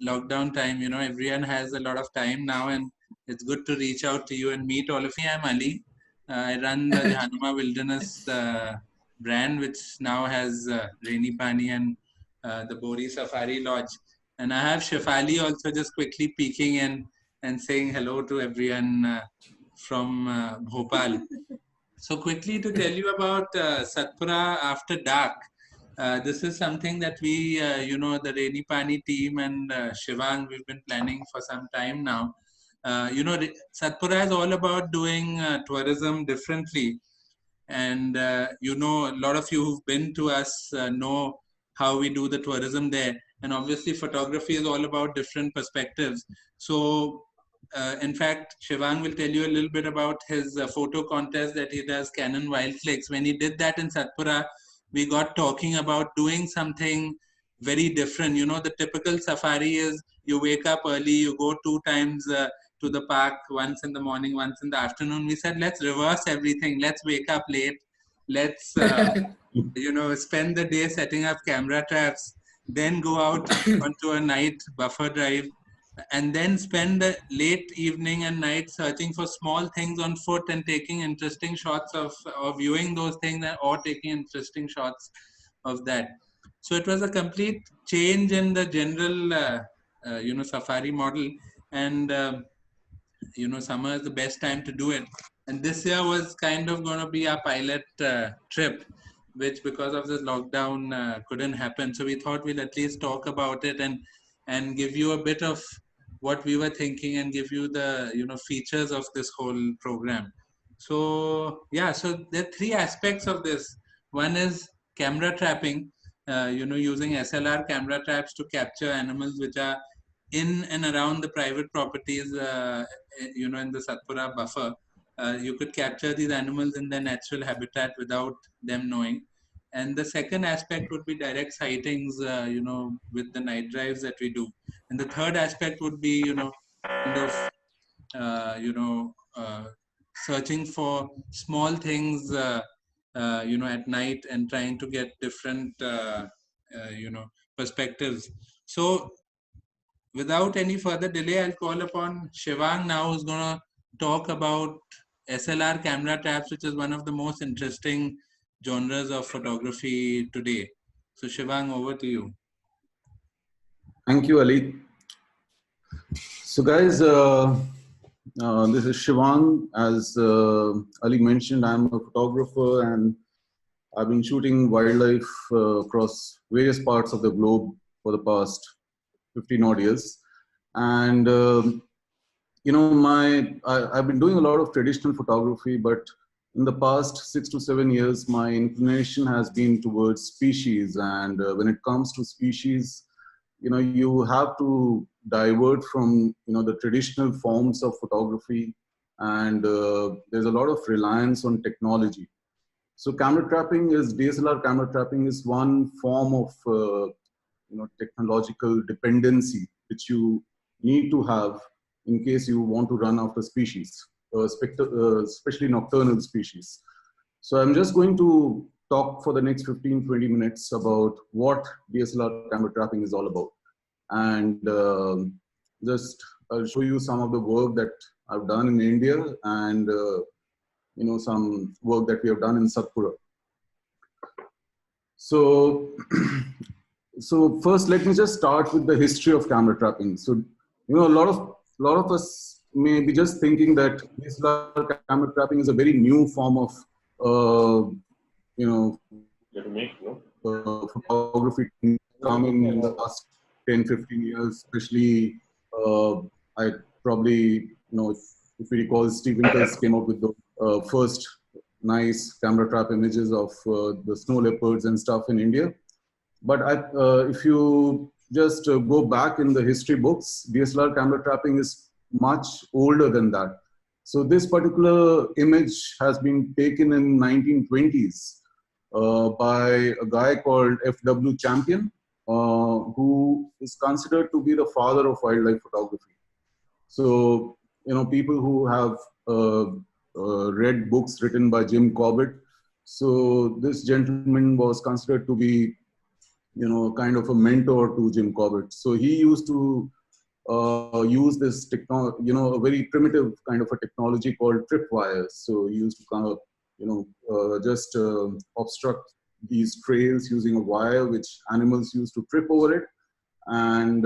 lockdown time, everyone has a lot of time now, and it's good to reach out to you and meet all of you. I'm Ali. I run the Jhanuma Wilderness brand, which now has Rainy Pani and the Bori Safari Lodge. And I have Shefali also just quickly peeking in and saying hello to everyone from Bhopal. So quickly to tell you about Satpura After Dark. This is something that we, the Rainy Pani team and Shivang, we've been planning for some time now. Satpura is all about doing tourism differently. And, a lot of you who've been to us know how we do the tourism there. And obviously, photography is all about different perspectives. So, in fact, Shivang will tell you a little bit about his photo contest that he does, Canon Wild Flicks. When he did that in Satpura, we got talking about doing something very different. The typical safari is you wake up early, you go 2 times to the park, once in the morning, once in the afternoon. We said, let's reverse everything. Let's wake up late. Let's, spend the day setting up camera traps, then go out onto a night buffer drive, and then spend the late evening and night searching for small things on foot and taking interesting shots of viewing those things, or taking interesting shots of that. So it was a complete change in the general safari model. And summer is the best time to do it. And this year was kind of going to be our pilot trip, which because of this lockdown couldn't happen. So we thought we'll at least talk about it and give you a bit of what we were thinking and give you the features of this whole program. So yeah, so there are three aspects of this. One is camera trapping, using SLR camera traps to capture animals which are in and around the private properties, in the Satpura buffer. You could capture these animals in their natural habitat without them knowing. And the second aspect would be direct sightings, with the night drives that we do. And the third aspect would be, kind of, searching for small things, at night and trying to get different, perspectives. So without any further delay, I'll call upon Shivang now, who's going to talk about SLR camera traps, which is one of the most interesting genres of photography today. So Shivang, over to you. Thank you, Ali. So guys, this is Shivang. As Ali mentioned, I'm a photographer and I've been shooting wildlife across various parts of the globe for the past 15 odd years. And, I've been doing a lot of traditional photography, but in the past 6 to 7 years, my inclination has been towards species. And when it comes to species, you have to divert from, the traditional forms of photography. And there's a lot of reliance on technology. So DSLR camera trapping is one form of, technological dependency, which you need to have in case you want to run after species, especially nocturnal species. So I'm just going to talk for the next 15-20 minutes about what DSLR camera trapping is all about. And just I'll show you some of the work that I've done in India and some work that we have done in Satpura. So, so first, let me just start with the history of camera trapping. So, a lot of us may be just thinking that DSLR camera trapping is a very new form of, photography coming in the last 10, 15 years, especially, I probably, if you recall, Steve Winters came up with the first nice camera trap images of the snow leopards and stuff in India. But if you just go back in the history books, DSLR camera trapping is much older than that. So this particular image has been taken in 1920s by a guy called F.W. Champion, who is considered to be the father of wildlife photography. So, people who have read books written by Jim Corbett. So this gentleman was considered to be, kind of a mentor to Jim Corbett. So he used to use this technology, a very primitive kind of a technology called tripwires. So he used to kind of, just obstruct these trails using a wire which animals used to trip over it. And,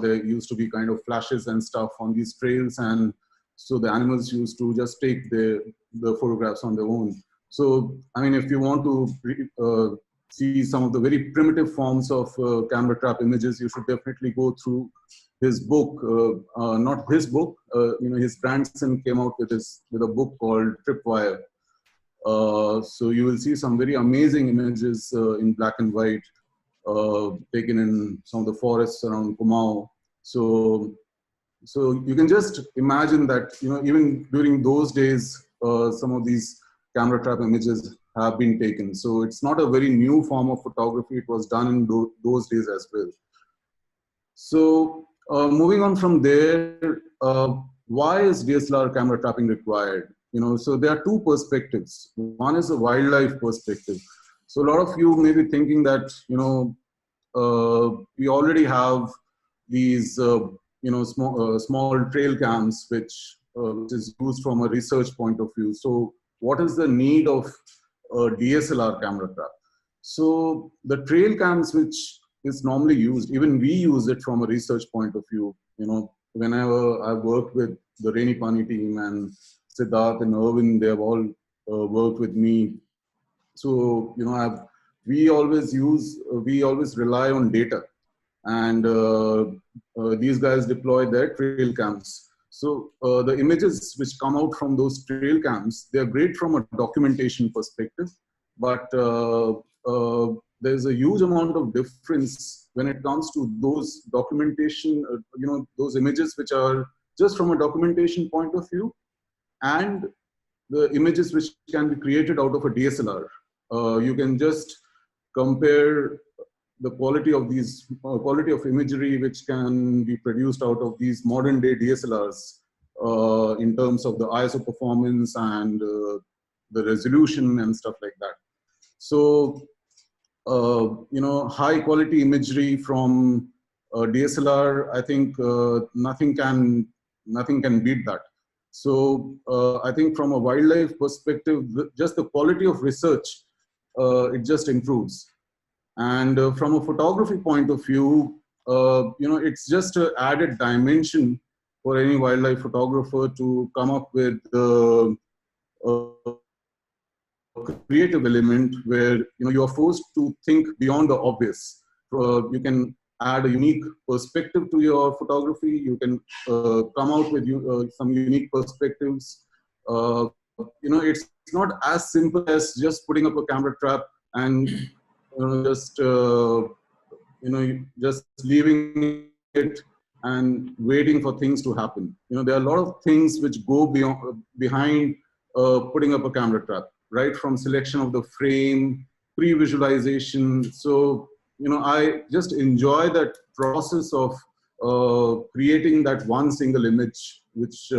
there used to be kind of flashes and stuff on these trails. And so the animals used to just take the photographs on their own. So, I mean, if you want to see some of the very primitive forms of camera trap images, you should definitely go through his book. Not his book, his grandson came out with a book called Tripwire. So you will see some very amazing images in black and white, taken in some of the forests around Kumau. So you can just imagine that, even during those days, some of these camera trap images have been taken. So it's not a very new form of photography. It was done in those days as well. So moving on from there, why is DSLR camera trapping required? So there are two perspectives. One is a wildlife perspective. So a lot of you may be thinking that, we already have these, small trail cams, which is used from a research point of view. So what is the need of a DSLR camera trap? So the trail cams, which is normally used, even we use it from a research point of view. Whenever I've worked with the Rainy Pani team, and Siddharth and Irwin, they have all worked with me. So, we always rely on data, and these guys deploy their trail cams. So the images which come out from those trail cams, they're great from a documentation perspective, but there's a huge amount of difference when it comes to those documentation, those images which are just from a documentation point of view, and the images which can be created out of a DSLR. You can just compare the quality of these quality of imagery which can be produced out of these modern day DSLRs in terms of the ISO performance and the resolution and stuff like that. So, high quality imagery from DSLR, I think nothing can beat that. So I think from a wildlife perspective, just the quality of research, it just improves. And from a photography point of view, it's just an added dimension for any wildlife photographer to come up with creative element where you are forced to think beyond the obvious. You can add a unique perspective to your photography. You can come out with some unique perspectives. It's not as simple as just putting up a camera trap and just just leaving it and waiting for things to happen. There are a lot of things which go behind putting up a camera trap, right from selection of the frame, pre-visualization. So I just enjoy that process of creating that one single image, which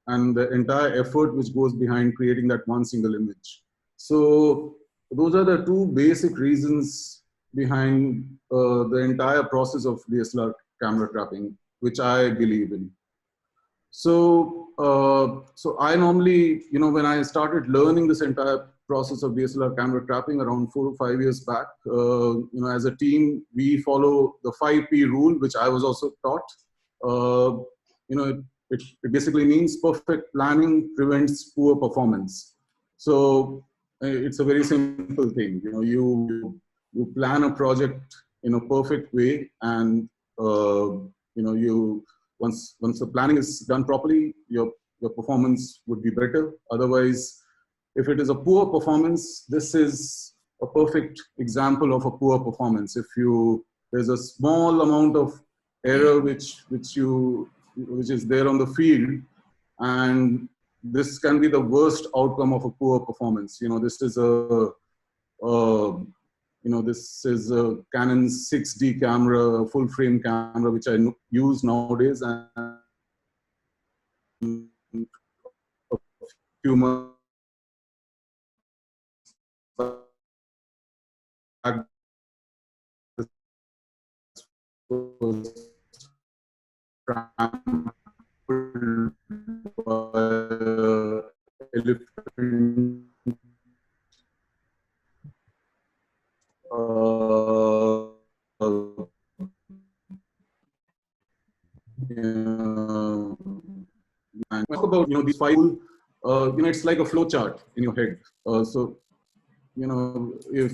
and the entire effort which goes behind creating that one single image. So those are the two basic reasons behind the entire process of DSLR camera trapping, which I believe in. So, so I normally, when I started learning this entire process of DSLR camera trapping around 4 or 5 years back, as a team, we follow the 5P rule, which I was also taught. It basically means perfect planning prevents poor performance. So it's a very simple thing. You plan a project in a perfect way, and once the planning is done properly, your performance would be better. Otherwise, if it is a poor performance, this is a perfect example of a poor performance. If there's a small amount of error which is there on the field, and this can be the worst outcome of a poor performance. This is this is a Canon 6D camera, full frame camera, which I use nowadays, and a few months and talk about these five. It's like a flow chart in your head. So if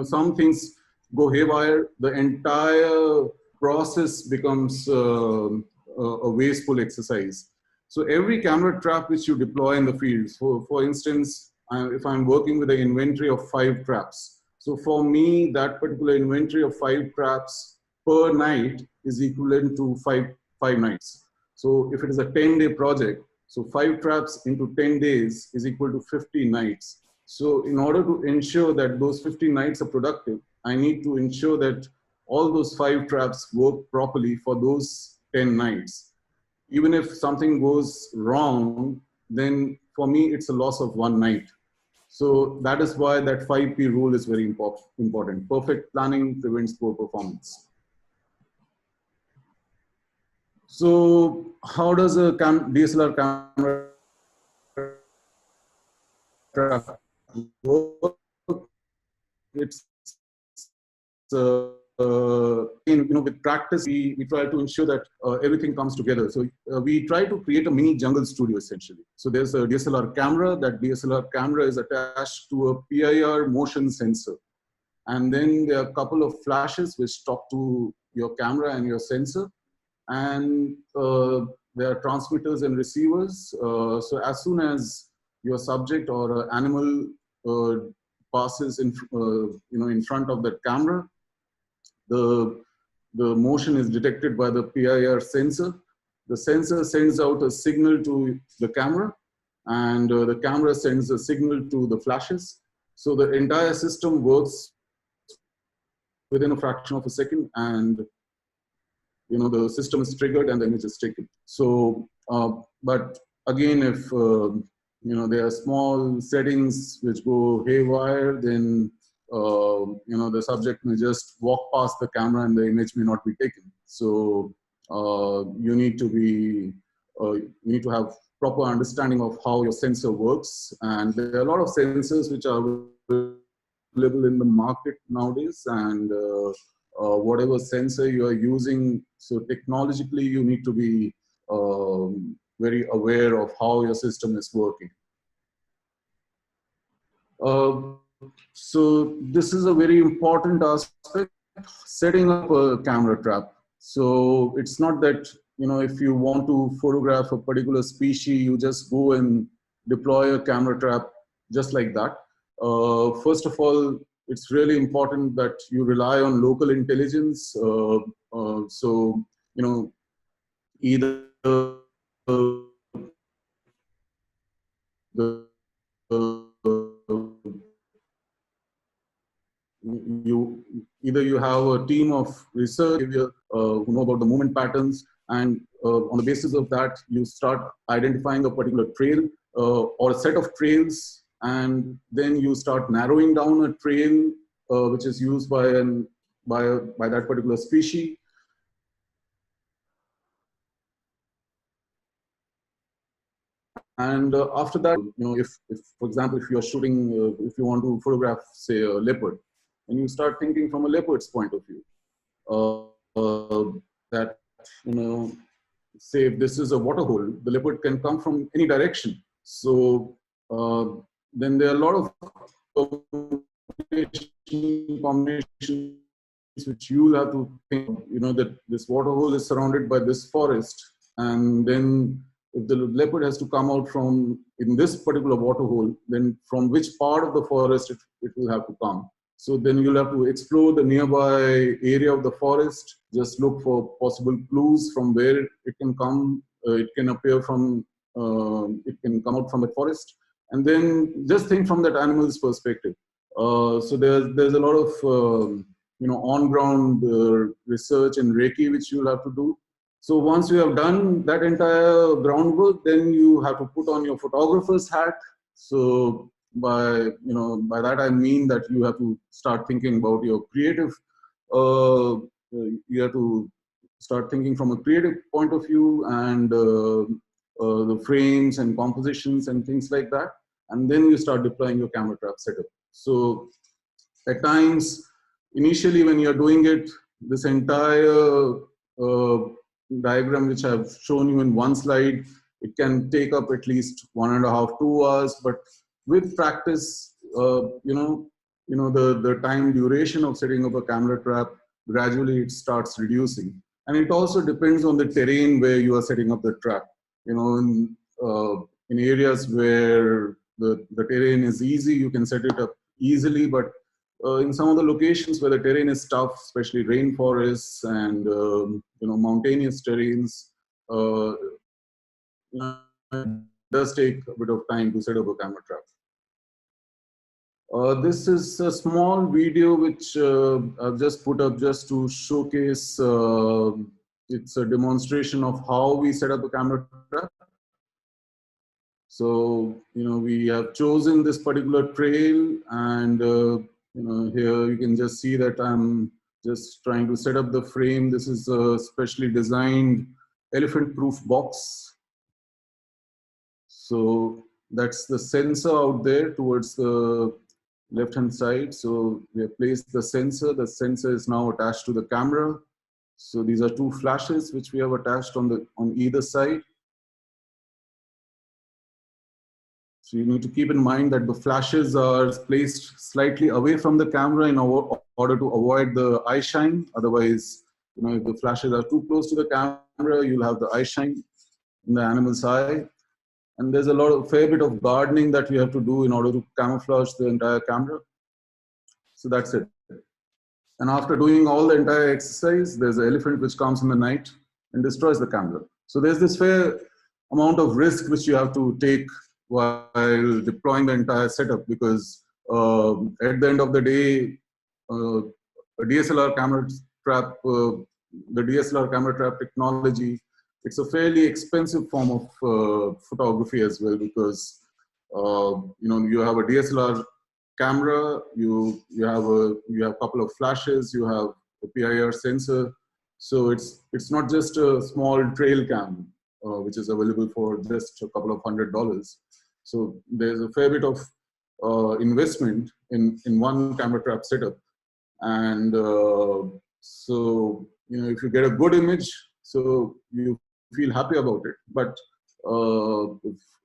some things go haywire, the entire process becomes a wasteful exercise. So every camera trap which you deploy in the field, for instance, if I'm working with an inventory of 5 traps, so for me that particular inventory of 5 traps per night is equivalent to five nights. So if it is a 10-day project, so 5 traps into 10 days is equal to 50 nights. So in order to ensure that those 50 nights are productive, I need to ensure that all those 5 traps work properly for those 10 nights. Even if something goes wrong, then for me, it's a loss of 1 night. So that is why that 5P rule is very important. Perfect planning prevents poor performance. So how does a DSLR camera work? It's with practice, we try to ensure that everything comes together. So we try to create a mini jungle studio essentially. So there's a DSLR camera. That DSLR camera is attached to a PIR motion sensor. And then there are a couple of flashes which talk to your camera and your sensor. And there are transmitters and receivers. So as soon as your subject or animal passes in front of that camera, the motion is detected by the PIR sensor. The sensor sends out a signal to the camera, and the camera sends a signal to the flashes. So the entire system works within a fraction of a second, and the system is triggered and the image is taken. So, but again, if there are small settings which go haywire, then the subject may just walk past the camera and the image may not be taken. So you need to have proper understanding of how your sensor works, and there are a lot of sensors which are available in the market nowadays, and whatever sensor you are using, so technologically you need to be very aware of how your system is working. So this is a very important aspect, setting up a camera trap. So it's not that, if you want to photograph a particular species, you just go and deploy a camera trap just like that. First of all, it's really important that you rely on local intelligence. So, either you have a team of research who know about the movement patterns, and on the basis of that, you start identifying a particular trail or a set of trails, and then you start narrowing down a trail which is used by that particular species. And after that, if for example, if you are shooting, if you want to photograph, say, a leopard, and you start thinking from a leopard's point of view, that, say if this is a water hole, the leopard can come from any direction. So then there are a lot of combinations which you will have to think, that this water hole is surrounded by this forest, and then if the leopard has to come out from in this particular water hole, then from which part of the forest it will have to come. So then you'll have to explore the nearby area of the forest, just look for possible clues from where it can come. It can appear from, it can come out from the forest, and then just think from that animal's perspective. So there's a lot of on-ground research and Reiki which you'll have to do. So once you have done that entire groundwork, then you have to put on your photographer's hat. So by that I mean that you have to start thinking about your creative. You have to start thinking from a creative point of view, and the frames and compositions and things like that, and then you start deploying your camera trap setup. So at times, initially when you're doing it, this entire uh, diagram which I've shown you in one slide, it can take up at least 1.5, 2 hours. But with practice, the time duration of setting up a camera trap, gradually it starts reducing. And it also depends on the terrain where you are setting up the trap. In areas where the terrain is easy, you can set it up easily. But in some of the locations where the terrain is tough, especially rainforests and mountainous terrains, it does take a bit of time to set up a camera trap. This is a small video which I've just put up just to showcase. It's a demonstration of how we set up a camera trap. So, we have chosen this particular trail, and here you can just see that I'm just trying to set up the frame. This is a specially designed elephant-proof box. So that's the sensor out there towards the left-hand side. So we have placed the sensor. The sensor is now attached to the camera. So these are two flashes which we have attached on either side. So you need to keep in mind that the flashes are placed slightly away from the camera in order to avoid the eye shine. Otherwise, if the flashes are too close to the camera, you'll have the eye shine in the animal's eye. And there's a fair bit of gardening that you have to do in order to camouflage the entire camera. So that's it. And after doing all the entire exercise, there's an elephant which comes in the night and destroys the camera. So there's this fair amount of risk which you have to take while deploying the entire setup, because at the end of the day, a DSLR camera trap, the DSLR camera trap technology, it's a fairly expensive form of photography as well, because you have a DSLR camera, you have a couple of flashes, you have a PIR sensor. So it's not just a small trail cam which is available for just a couple of $100. So there's a fair bit of investment in one camera trap setup. And so if you get a good image, so you feel happy about it. But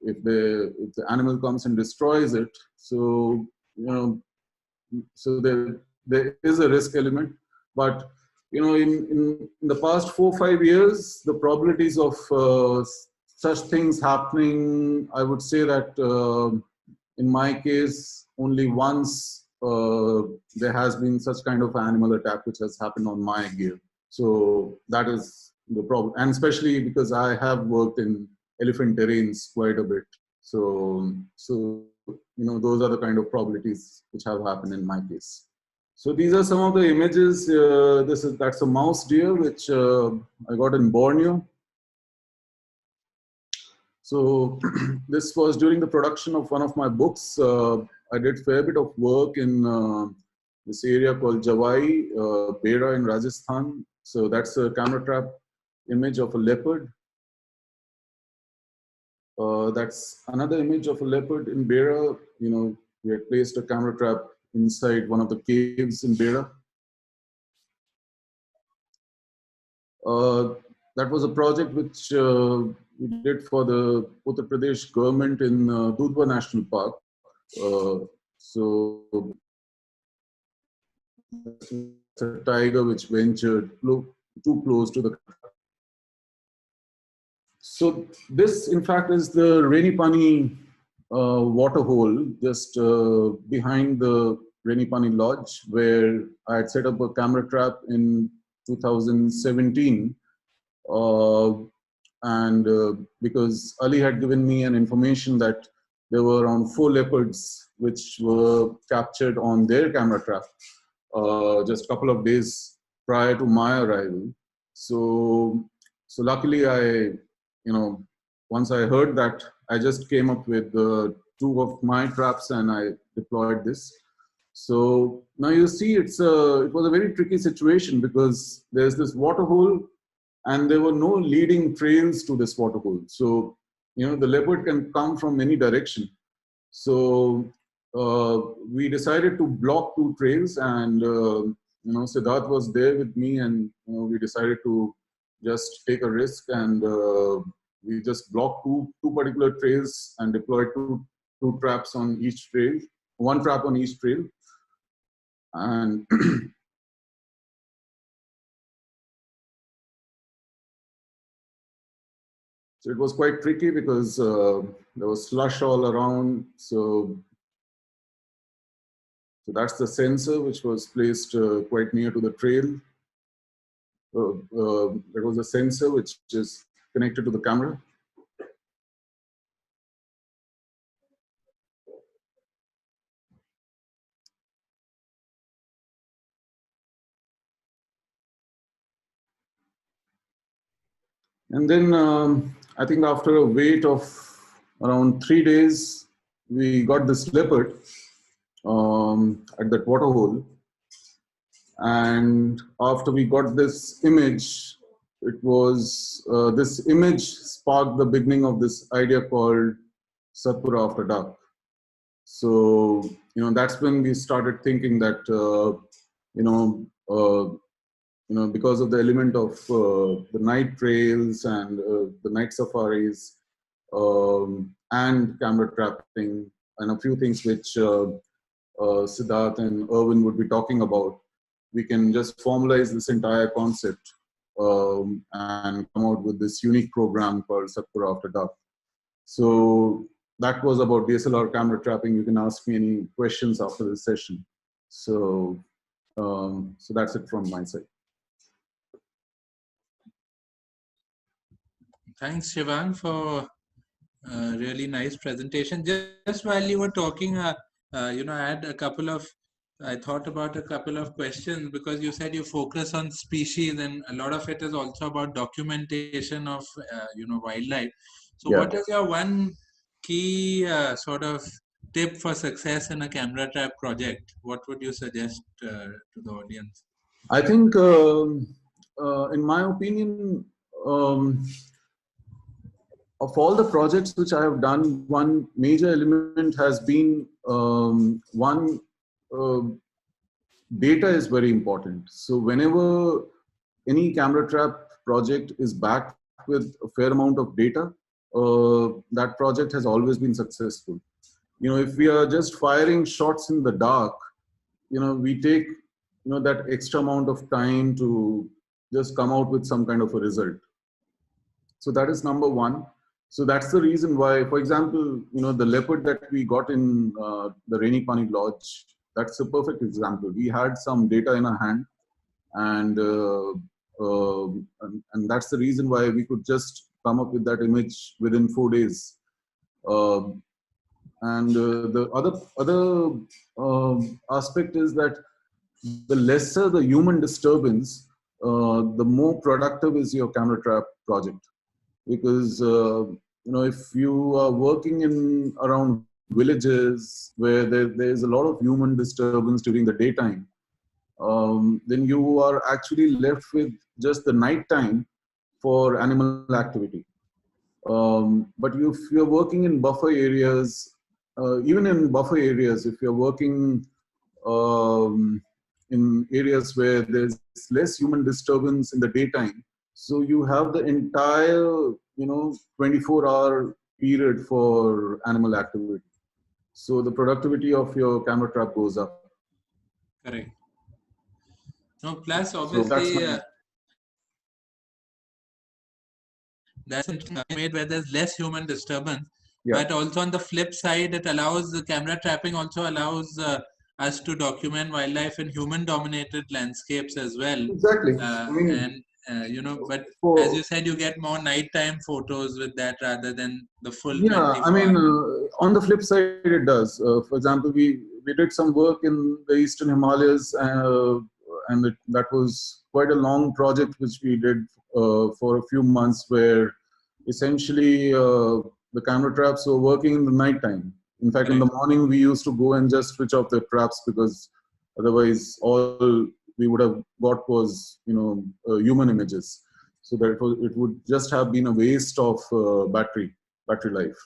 if the animal comes and destroys it, so so there is a risk element. But in the past 4 or 5 years, the probabilities of such things happening, I would say that in my case, only once there has been such kind of animal attack which has happened on my gear. So that is the problem, and especially because I have worked in elephant terrains quite a bit. So those are the kind of probabilities which have happened in my case. So these are some of the images. That's a mouse deer which I got in Borneo. So this was during the production of one of my books. I did a fair bit of work in this area called Jawai, Bera in Rajasthan. So that's a camera trap image of a leopard. That's another image of a leopard in Bera. We had placed a camera trap inside one of the caves in Bera. That was a project which we did for the Uttar Pradesh government in Dudhwa National Park. So it's a tiger which ventured too close to the. So this, in fact, is the Rainy Pani water hole just behind the Rainy Pani Lodge, where I had set up a camera trap in 2017. Because Ali had given me an information that there were around 4 leopards which were captured on their camera trap just a couple of days prior to my arrival. So luckily once I heard that, I just came up with two of my traps and I deployed this. So now you see, it was a very tricky situation because there's this water hole and there were no leading trails to this water hole. So, the leopard can come from any direction. So we decided to block two trails, and Siddharth was there with me, and we decided to just take a risk, and we just blocked two particular trails and deployed two traps on each trail, one trap on each trail, and so it was quite tricky because there was slush all around. So that's the sensor which was placed quite near to the trail. There was a sensor which is connected to the camera. And then I think after a wait of around 3 days, we got this leopard at that water hole. And after we got this image, it was this image sparked the beginning of this idea called Satpura After Dark. So that's when we started thinking that because of the element of the night trails and the night safaris and camera trapping and a few things which Siddharth and Irwin would be talking about, we can just formalize this entire concept and come out with this unique program called Satpura After Dark. So that was about DSLR camera trapping. You can ask me any questions after this session. So that's it from my side. Thanks, Shivang, for a really nice presentation. Just while you were talking, I had I thought about a couple of questions, because you said you focus on species, and a lot of it is also about documentation of, wildlife. So what is your one key sort of tip for success in a camera trap project? What would you suggest to the audience? I think, in my opinion, of all the projects which I have done, one major element has been data is very important. So whenever any camera trap project is backed with a fair amount of data, that project has always been successful. If we are just firing shots in the dark, we take that extra amount of time to just come out with some kind of a result. So that is number one. So that's the reason why, for example, the leopard that we got in the Rainy Pani Lodge, that's a perfect example. We had some data in our hand, and that's the reason why we could just come up with that image within 4 days. And the other aspect is that the lesser the human disturbance, the more productive is your camera trap project. Because if you are working in around villages where there's a lot of human disturbance during the daytime, then you are actually left with just the night time for animal activity. But if you're working in buffer areas, even in buffer areas, if you're working in areas where there's less human disturbance in the daytime, so you have the entire 24-hour period for animal activity. So the productivity of your camera trap goes up. Correct. No, plus obviously that's made where there's less human disturbance. But also on the flip side, it allows the camera trapping also allows us to document wildlife in human-dominated landscapes as well. Exactly. But as you said, you get more nighttime photos with that rather than the full. Yeah, on the flip side, it does. For example, we did some work in the Eastern Himalayas, and that was quite a long project which we did for a few months, where essentially the camera traps were working in the nighttime. In fact, in the morning, we used to go and just switch off the traps, because otherwise all we would have got was, human images. So that it would just have been a waste of battery life.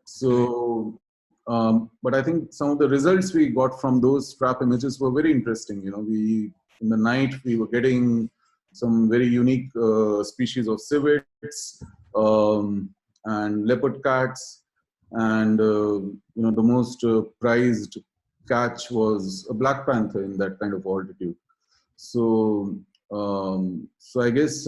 So, but I think some of the results we got from those trap images were very interesting. In the night, we were getting some very unique species of civets and leopard cats, and the most prized catch was a black panther in that kind of altitude. So, so I guess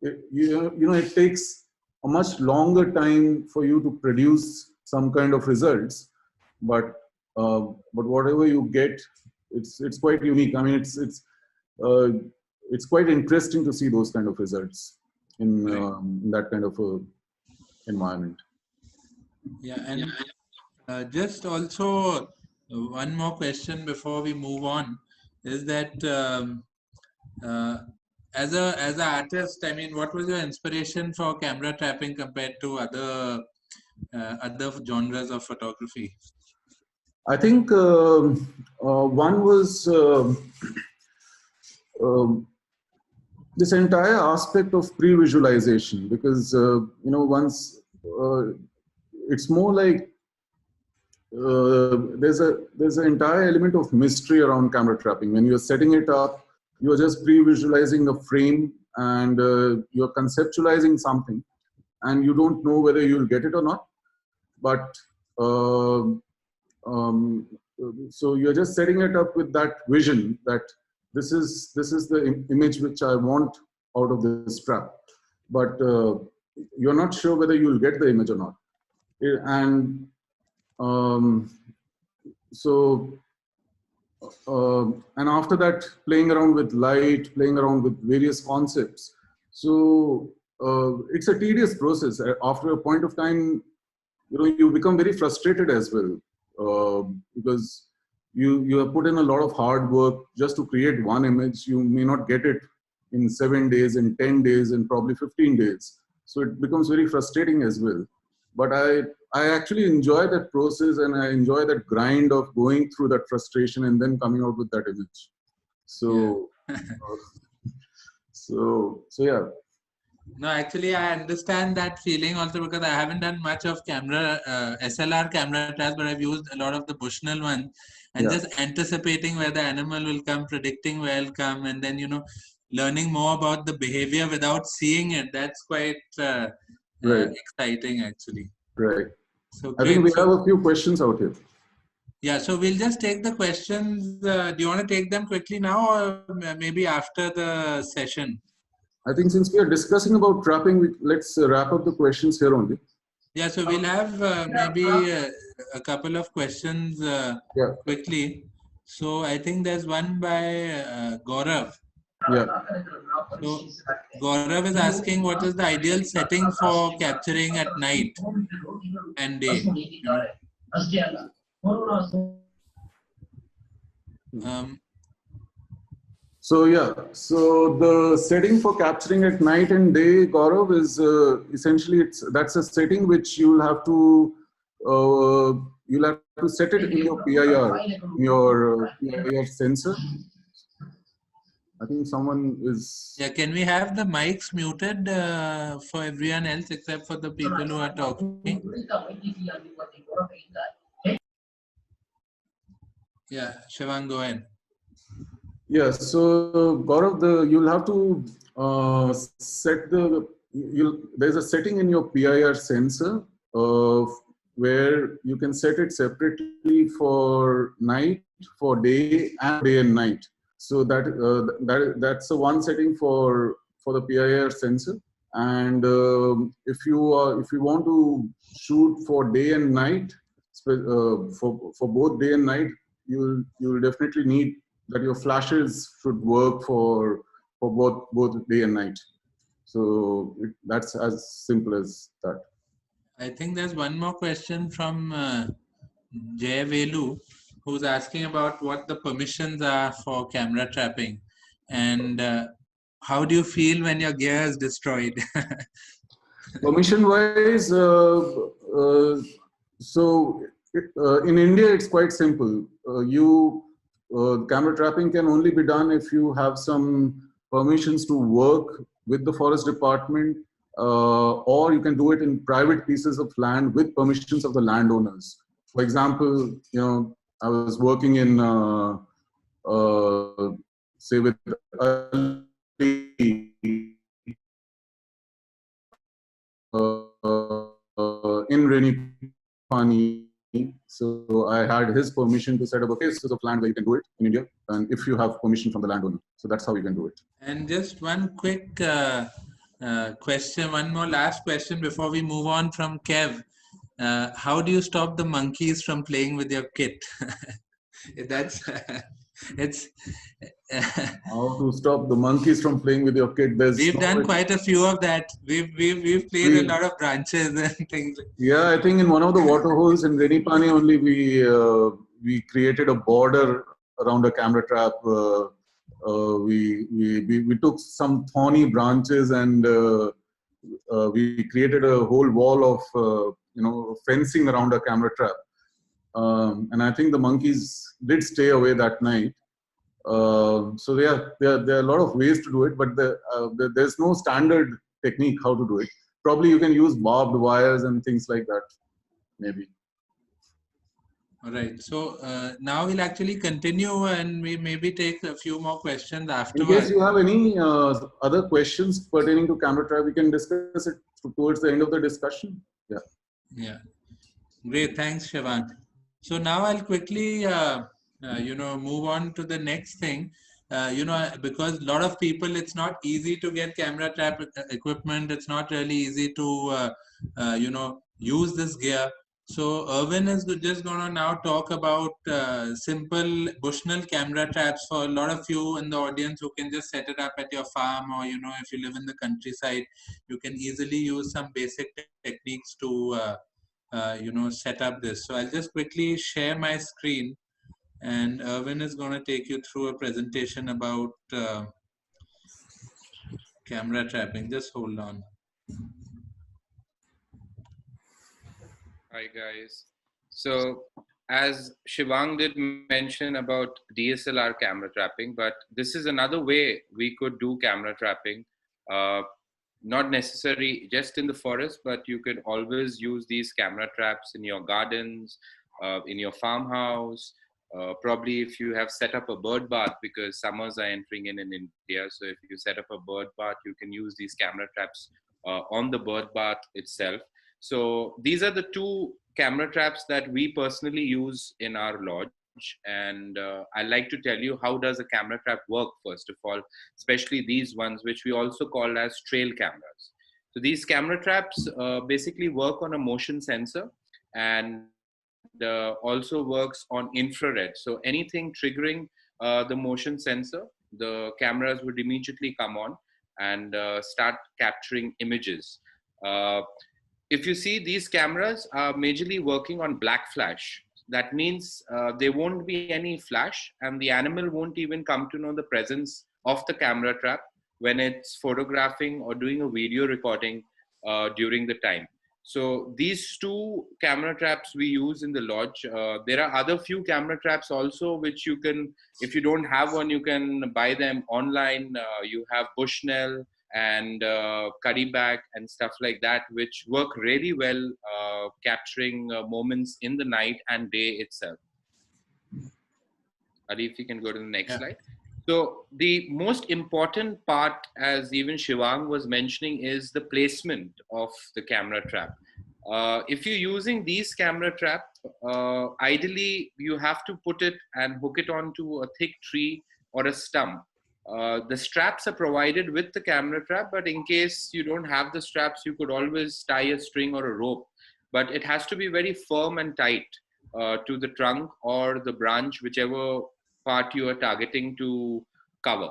it takes a much longer time for you to produce some kind of results, but whatever you get, it's quite unique. I mean, it's quite interesting to see those kind of results in that kind of environment. Yeah, and just also one more question before we move on is that as an artist, I mean, what was your inspiration for camera trapping compared to other genres of photography? I think one was this entire aspect of pre-visualization, because once it's more like there's an entire element of mystery around camera trapping. When you're setting it up, you're just pre-visualizing a frame, and you're conceptualizing something, and you don't know whether you'll get it or not. But so you're just setting it up with that vision that this is the image which I want out of this trap, but you're not sure whether you'll get the image or not. And and after that, playing around with light, playing around with various concepts. So it's a tedious process. After a point of time, you become very frustrated as well, because you have put in a lot of hard work just to create one image. You may not get it in 7 days, in 10 days, in probably 15 days. So it becomes very frustrating as well. But I actually enjoy that process, and I enjoy that grind of going through that frustration and then coming out with that image. So, yeah. So yeah. No, actually, I understand that feeling also, because I haven't done much of SLR camera traps, but I've used a lot of the Bushnell ones, and just anticipating where the animal will come, predicting where it'll come, and then, learning more about the behavior without seeing it. That's quite exciting, actually. Right. So I think we have a few questions out here. Yeah, so we'll just take the questions. Do you want to take them quickly now, or maybe after the session? I think since we are discussing about trapping, let's wrap up the questions here only. Yeah, so we'll have maybe a couple of questions quickly. So I think there's one by Gaurav. Yeah. So Gaurav is asking, what is the ideal setting for capturing at night and day? So yeah, so the setting for capturing at night and day, Gaurav, is essentially that's a setting which you'll have to set it in your PIR, PIR sensor. I think someone is. Yeah, can we have the mics muted for everyone else except for the people who are talking? Yeah, Shivang, go ahead. Yeah, so Gaurav, you'll have to set there's a setting in your PIR sensor where you can set it separately for night, for day and night. So that's the one setting for the PIR sensor. And if you want to shoot for day and night, for both day and night, you'll definitely need that your flashes should work for both day and night. So that's as simple as that. I think there's one more question from Jay Velu, who's asking about what the permissions are for camera trapping, and how do you feel when your gear is destroyed? Permission wise, So in India, it's quite simple. Camera trapping can only be done if you have some permissions to work with the forest department, or you can do it in private pieces of land with permissions of the landowners. For example, I was working in, say, with Ali, in Rainy Pani. So I had his permission to set up a pieces of land where you can do it in India, and if you have permission from the landowner. So that's how you can do it. And just one quick question, one more last question before we move on from Kev. How do you stop the monkeys from playing with your kit? That's it's. How to stop the monkeys from playing with your kit? We've done quite a few of that. We've played a lot of branches and things. Yeah, I think in one of the water holes in Rainy Pani only we created a border around a camera trap. We took some thorny branches and we created a whole wall of fencing around a camera trap. And I think the monkeys did stay away that night. So there are a lot of ways to do it, but there's no standard technique how to do it. Probably you can use barbed wires and things like that, maybe. All right. So now we'll actually continue and we maybe take a few more questions afterwards. In case you have any other questions pertaining to camera trap, we can discuss it towards the end of the discussion. Yeah. Yeah. Great. Thanks, Shivant. So now I'll quickly, move on to the next thing. Because a lot of people, it's not easy to get camera trap equipment. It's not really easy to, use this gear. So Irwin is just going to now talk about simple Bushnell camera traps for a lot of you in the audience who can just set it up at your farm, or, if you live in the countryside, you can easily use some basic techniques to, set up this. So I'll just quickly share my screen. And Irwin is going to take you through a presentation about camera trapping. Just hold on. Hi guys. So as Shivang did mention about DSLR camera trapping, but this is another way we could do camera trapping. Not necessarily just in the forest, but you could always use these camera traps in your gardens, in your farmhouse. Probably if you have set up a bird bath, because summers are entering in India. So if you set up a bird bath, you can use these camera traps on the bird bath itself. So these are the two camera traps that we personally use in our lodge. And I'd like to tell you how does a camera trap work, first of all, especially these ones, which we also call as trail cameras. So these camera traps basically work on a motion sensor and also works on infrared. So anything triggering the motion sensor, the cameras would immediately come on and start capturing images. If you see, these cameras are majorly working on black flash. That means there won't be any flash and the animal won't even come to know the presence of the camera trap when it's photographing or doing a video recording during the time. So these two camera traps we use in the lodge. There are other few camera traps also, which you can, if you don't have one, you can buy them online. You have Bushnell and Curryback and stuff like that, which work really well capturing moments in the night and day itself. Ali, if you can go to the next slide. So the most important part, as even Shivang was mentioning, is the placement of the camera trap. If you're using these camera trap, ideally you have to put it and hook it onto a thick tree or a stump. The straps are provided with the camera trap, but in case you don't have the straps, you could always tie a string or a rope. But it has to be very firm and tight to the trunk or the branch, whichever part you are targeting to cover.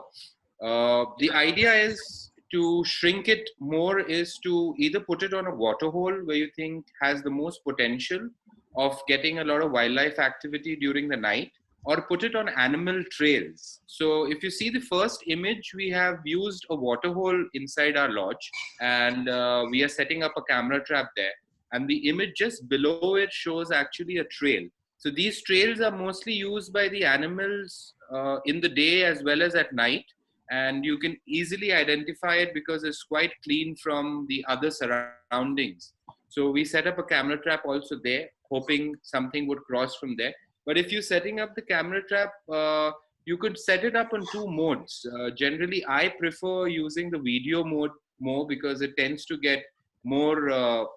The idea is to shrink it more, is to either put it on a water hole where you think has the most potential of getting a lot of wildlife activity during the night, or put it on animal trails. So if you see the first image, we have used a water hole inside our lodge, and we are setting up a camera trap there. and the image just below it shows actually a trail. So these trails are mostly used by the animals in the day as well as at night, and you can easily identify it because it's quite clean from the other surroundings. So we set up a camera trap also there, hoping something would cross from there. But if you're setting up the camera trap, you could set it up on two modes. Generally, I prefer using the video mode more because it tends to get more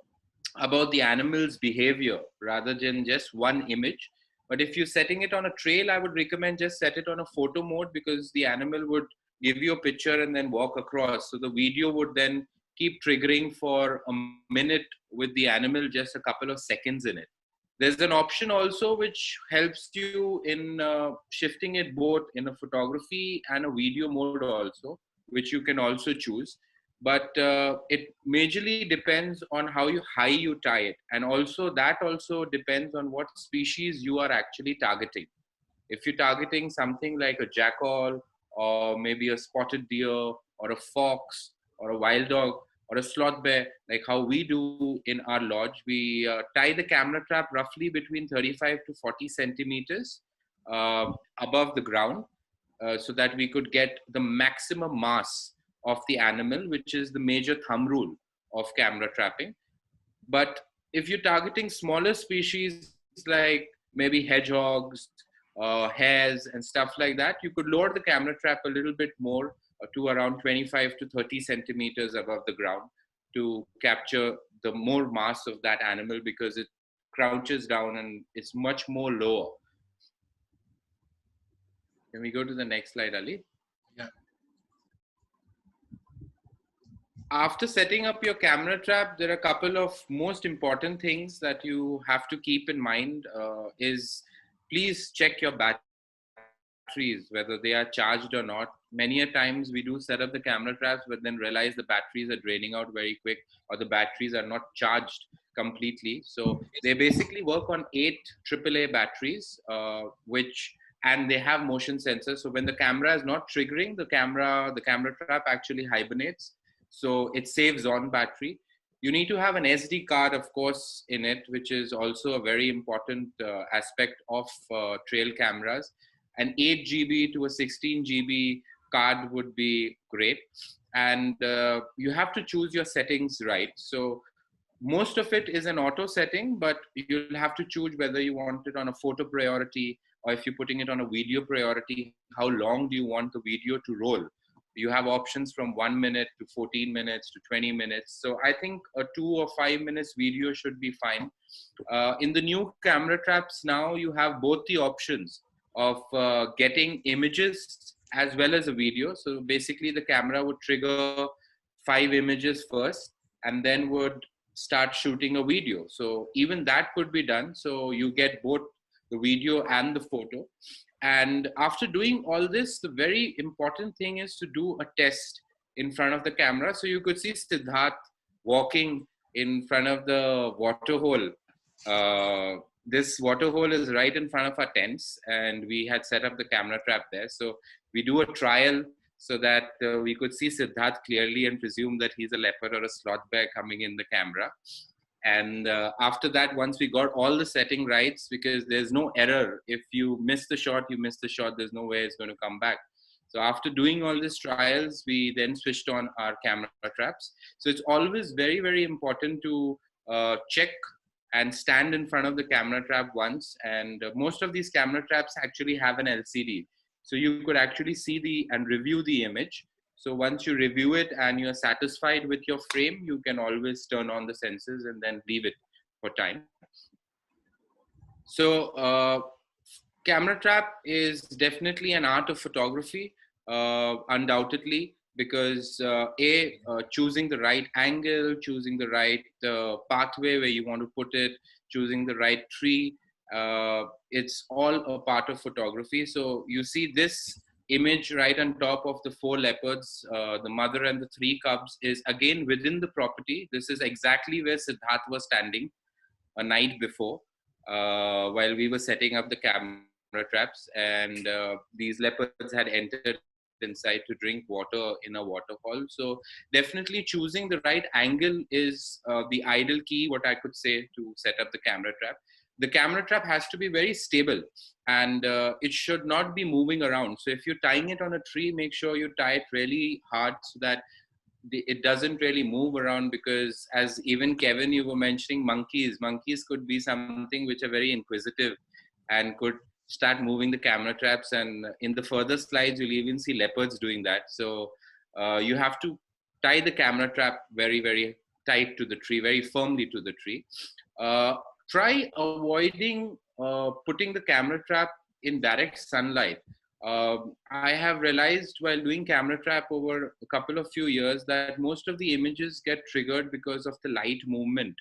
about the animal's behavior rather than just one image. But if you're setting it on a trail, I would recommend just set it on a photo mode because the animal would give you a picture and then walk across. So the video would then keep triggering for a minute with the animal, just a couple of seconds in it. There's an option also which helps you in shifting it both in a photography and a video mode also, which you can also choose. But it majorly depends on how high you tie it. And also that also depends on what species you are actually targeting. If you're targeting something like a jackal or maybe a spotted deer or a fox or a wild dog or a sloth bear, like how we do in our lodge, we tie the camera trap roughly between 35 to 40 centimeters above the ground so that we could get the maximum mass of the animal, which is the major thumb rule of camera trapping. But if you're targeting smaller species like maybe hedgehogs, hares and stuff like that, you could lower the camera trap a little bit more to around 25 to 30 centimeters above the ground to capture the more mass of that animal because it crouches down and it's much more lower. Can we go to the next slide, Ali? Yeah. After setting up your camera trap, there are a couple of most important things that you have to keep in mind is please check your batteries, whether they are charged or not. Many a times we do set up the camera traps, but then realize the batteries are draining out very quick or the batteries are not charged completely. So they basically work on 8 AAA batteries, and they have motion sensors. So when the camera is not triggering, the camera trap actually hibernates. So it saves on battery. You need to have an SD card, of course, in it, which is also a very important aspect of trail cameras. An 8 GB to a 16 GB card would be great. And you have to choose your settings right. So most of it is an auto setting, but you'll have to choose whether you want it on a photo priority or if you're putting it on a video priority, how long do you want the video to roll? You have options from 1 minute to 14 minutes to 20 minutes. So I think a 2 or 5 minutes video should be fine. In the new camera traps now, you have both the options of getting images as well as a video. So basically the camera would trigger 5 images first and then would start shooting a video. So even that could be done. So you get both the video and the photo. And after doing all this, the very important thing is to do a test in front of the camera. So you could see Siddharth walking in front of the water hole. This water hole is right in front of our tents, and we had set up the camera trap there. So we do a trial so that we could see Siddharth clearly and presume that he's a leopard or a sloth bear coming in the camera. And after that, once we got all the setting rights, because there's no error. If you miss the shot, you miss the shot. There's no way it's going to come back. So after doing all these trials, we then switched on our camera traps. So it's always very, very important to check and stand in front of the camera trap once. And most of these camera traps actually have an LCD. So you could actually see and review the image. So once you review it and you're satisfied with your frame, you can always turn on the sensors and then leave it for time. So camera trap is definitely an art of photography, undoubtedly, because choosing the right angle, choosing the right pathway where you want to put it, choosing the right tree, it's all a part of photography. So you see this image right on top of the 4 leopards, the mother and the 3 cubs is again within the property. This is exactly where Siddharth was standing a night before while we were setting up the camera traps, and these leopards had entered inside to drink water in a waterfall. So definitely choosing the right angle is the ideal key, what I could say, to set up the camera trap. The camera trap has to be very stable, and it should not be moving around. So if you're tying it on a tree, make sure you tie it really hard so that it doesn't really move around, because as even Kevin, you were mentioning monkeys could be something which are very inquisitive and could start moving the camera traps. And in the further slides, you'll even see leopards doing that. So you have to tie the camera trap very, very tight to the tree, very firmly to the tree. Try avoiding putting the camera trap in direct sunlight. I have realized while doing camera trap over a couple of few years that most of the images get triggered because of the light movement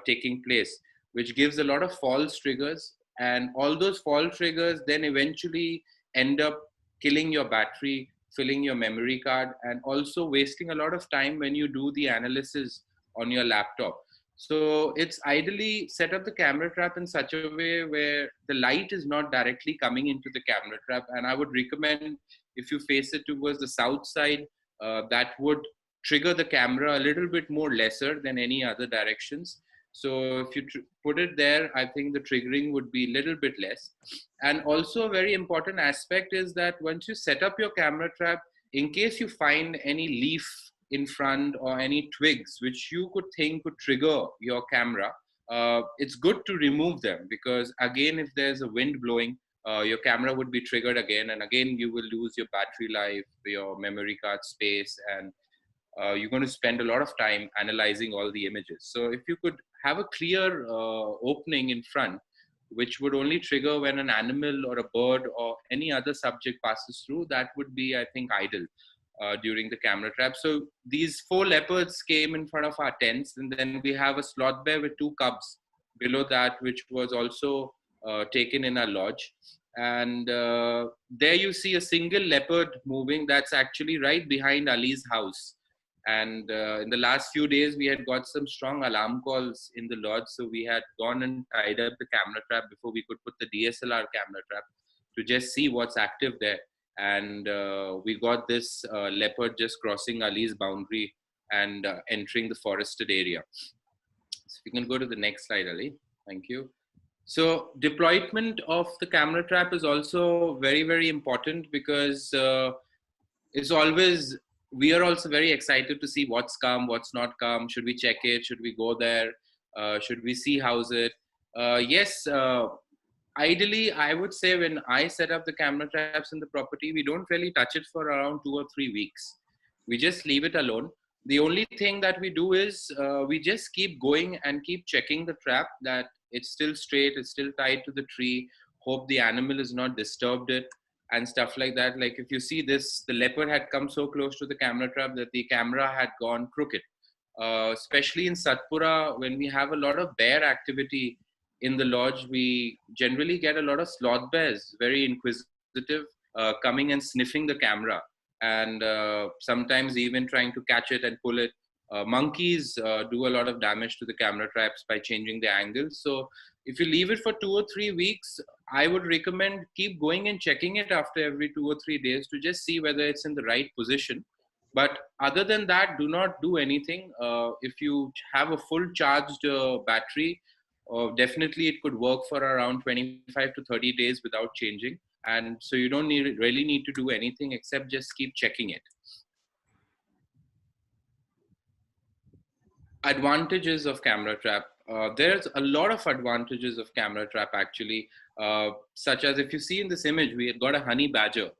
taking place, which gives a lot of false triggers. And all those false triggers then eventually end up killing your battery, filling your memory card, and also wasting a lot of time when you do the analysis on your laptop. So it's ideally set up the camera trap in such a way where the light is not directly coming into the camera trap. And I would recommend, if you face it towards the south side, that would trigger the camera a little bit more lesser than any other directions. So if you put it there, I think the triggering would be a little bit less. And also a very important aspect is that once you set up your camera trap, in case you find any leaf in front or any twigs which you could think could trigger your camera, it's good to remove them, because again, if there's a wind blowing, your camera would be triggered again, and again you will lose your battery life, your memory card space, and you're going to spend a lot of time analyzing all the images. So if you could have a clear opening in front, which would only trigger when an animal or a bird or any other subject passes through, that would be, I think, ideal during the camera trap. So these 4 leopards came in front of our tents, and then we have a sloth bear with 2 cubs below that, which was also taken in our lodge. And there you see a single leopard moving. That's actually right behind Ali's house. And in the last few days, we had got some strong alarm calls in the lodge. So we had gone and tied up the camera trap before we could put the DSLR camera trap to just see what's active there. And we got this leopard just crossing Ali's boundary and entering the forested area. So we can go to the next slide, Ali. Thank you. So deployment of the camera trap is also very, very important, because it's always, we are also very excited to see what's come, what's not come. Should we check it? Should we go there? Should we see house it? Yes, ideally, I would say when I set up the camera traps in the property, we don't really touch it for around 2 or 3 weeks. We just leave it alone. The only thing that we do is we just keep going and keep checking the trap, that it's still straight, it's still tied to the tree, hope the animal is not disturbed it, and stuff like that. Like if you see this, the leopard had come so close to the camera trap that the camera had gone crooked. Especially in Satpura, when we have a lot of bear activity in the lodge, we generally get a lot of sloth bears, very inquisitive, coming and sniffing the camera, and sometimes even trying to catch it and pull it. Monkeys do a lot of damage to the camera traps by changing the angles. So if you leave it for 2 or 3 weeks, I would recommend keep going and checking it after every 2 or 3 days to just see whether it's in the right position. But other than that, do not do anything. If you have a full charged battery, definitely it could work for around 25 to 30 days without changing. And so you don't really need to do anything except just keep checking it. Advantages of camera trap. There's a lot of advantages of camera trap actually, such as if you see in this image, we had got a honey badger.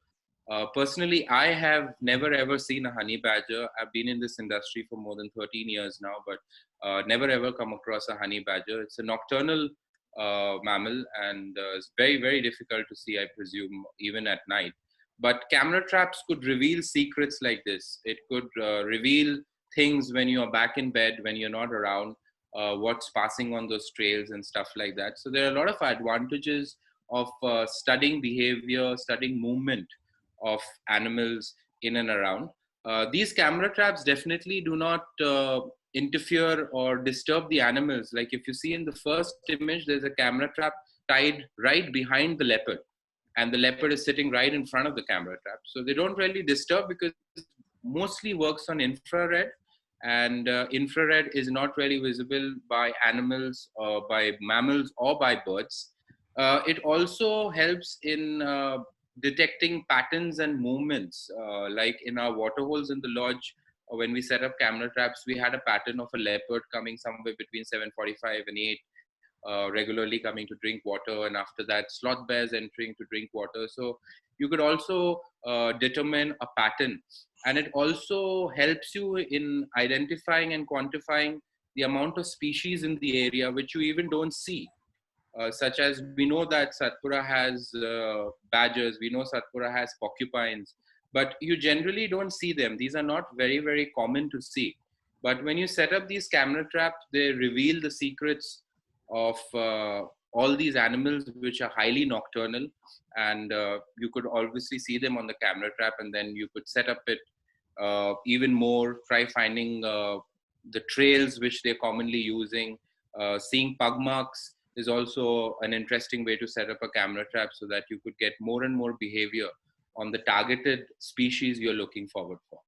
Personally, I have never ever seen a honey badger. I've been in this industry for more than 13 years now, but never ever come across a honey badger. It's a nocturnal mammal, and it's very, very difficult to see, I presume, even at night. But camera traps could reveal secrets like this. It could reveal things when you're back in bed, when you're not around, what's passing on those trails and stuff like that. So there are a lot of advantages of studying behavior, studying movement of animals in and around. These camera traps definitely do not interfere or disturb the animals. Like if you see in the first image, there's a camera trap tied right behind the leopard. and the leopard is sitting right in front of the camera trap. So they don't really disturb because it mostly works on infrared, and infrared is not really visible by animals or by mammals or by birds. It also helps in detecting patterns and movements, like in our water holes in the lodge. When we set up camera traps, we had a pattern of a leopard coming somewhere between 7:45 and 8, regularly coming to drink water, and after that sloth bears entering to drink water. So you could also determine a pattern, and it also helps you in identifying and quantifying the amount of species in the area which you even don't see. Such as, we know that Satpura has badgers, we know Satpura has porcupines, but you generally don't see them. These are not very, very common to see. But when you set up these camera traps, they reveal the secrets of all these animals which are highly nocturnal, and you could obviously see them on the camera trap, and then you could set up it even more, try finding the trails which they're commonly using. Seeing pug marks is also an interesting way to set up a camera trap, so that you could get more and more behavior on the targeted species you're looking forward for.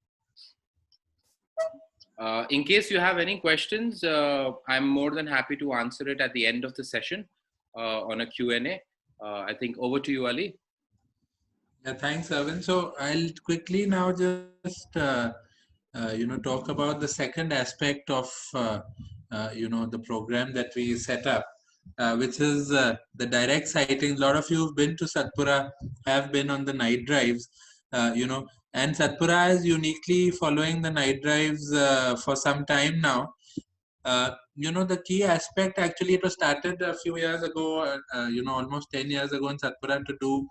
In case you have any questions, I'm more than happy to answer it at the end of the session on a Q&A. I think over to you, Ali. Yeah, thanks, Arvind. So I'll quickly now just talk about the second aspect of the program that we set up, which is the direct sightings. A lot of you who've been to Satpura have been on the night drives, and Satpura is uniquely following the night drives for some time now. The key aspect, actually, it was started a few years ago, almost 10 years ago in Satpura, to do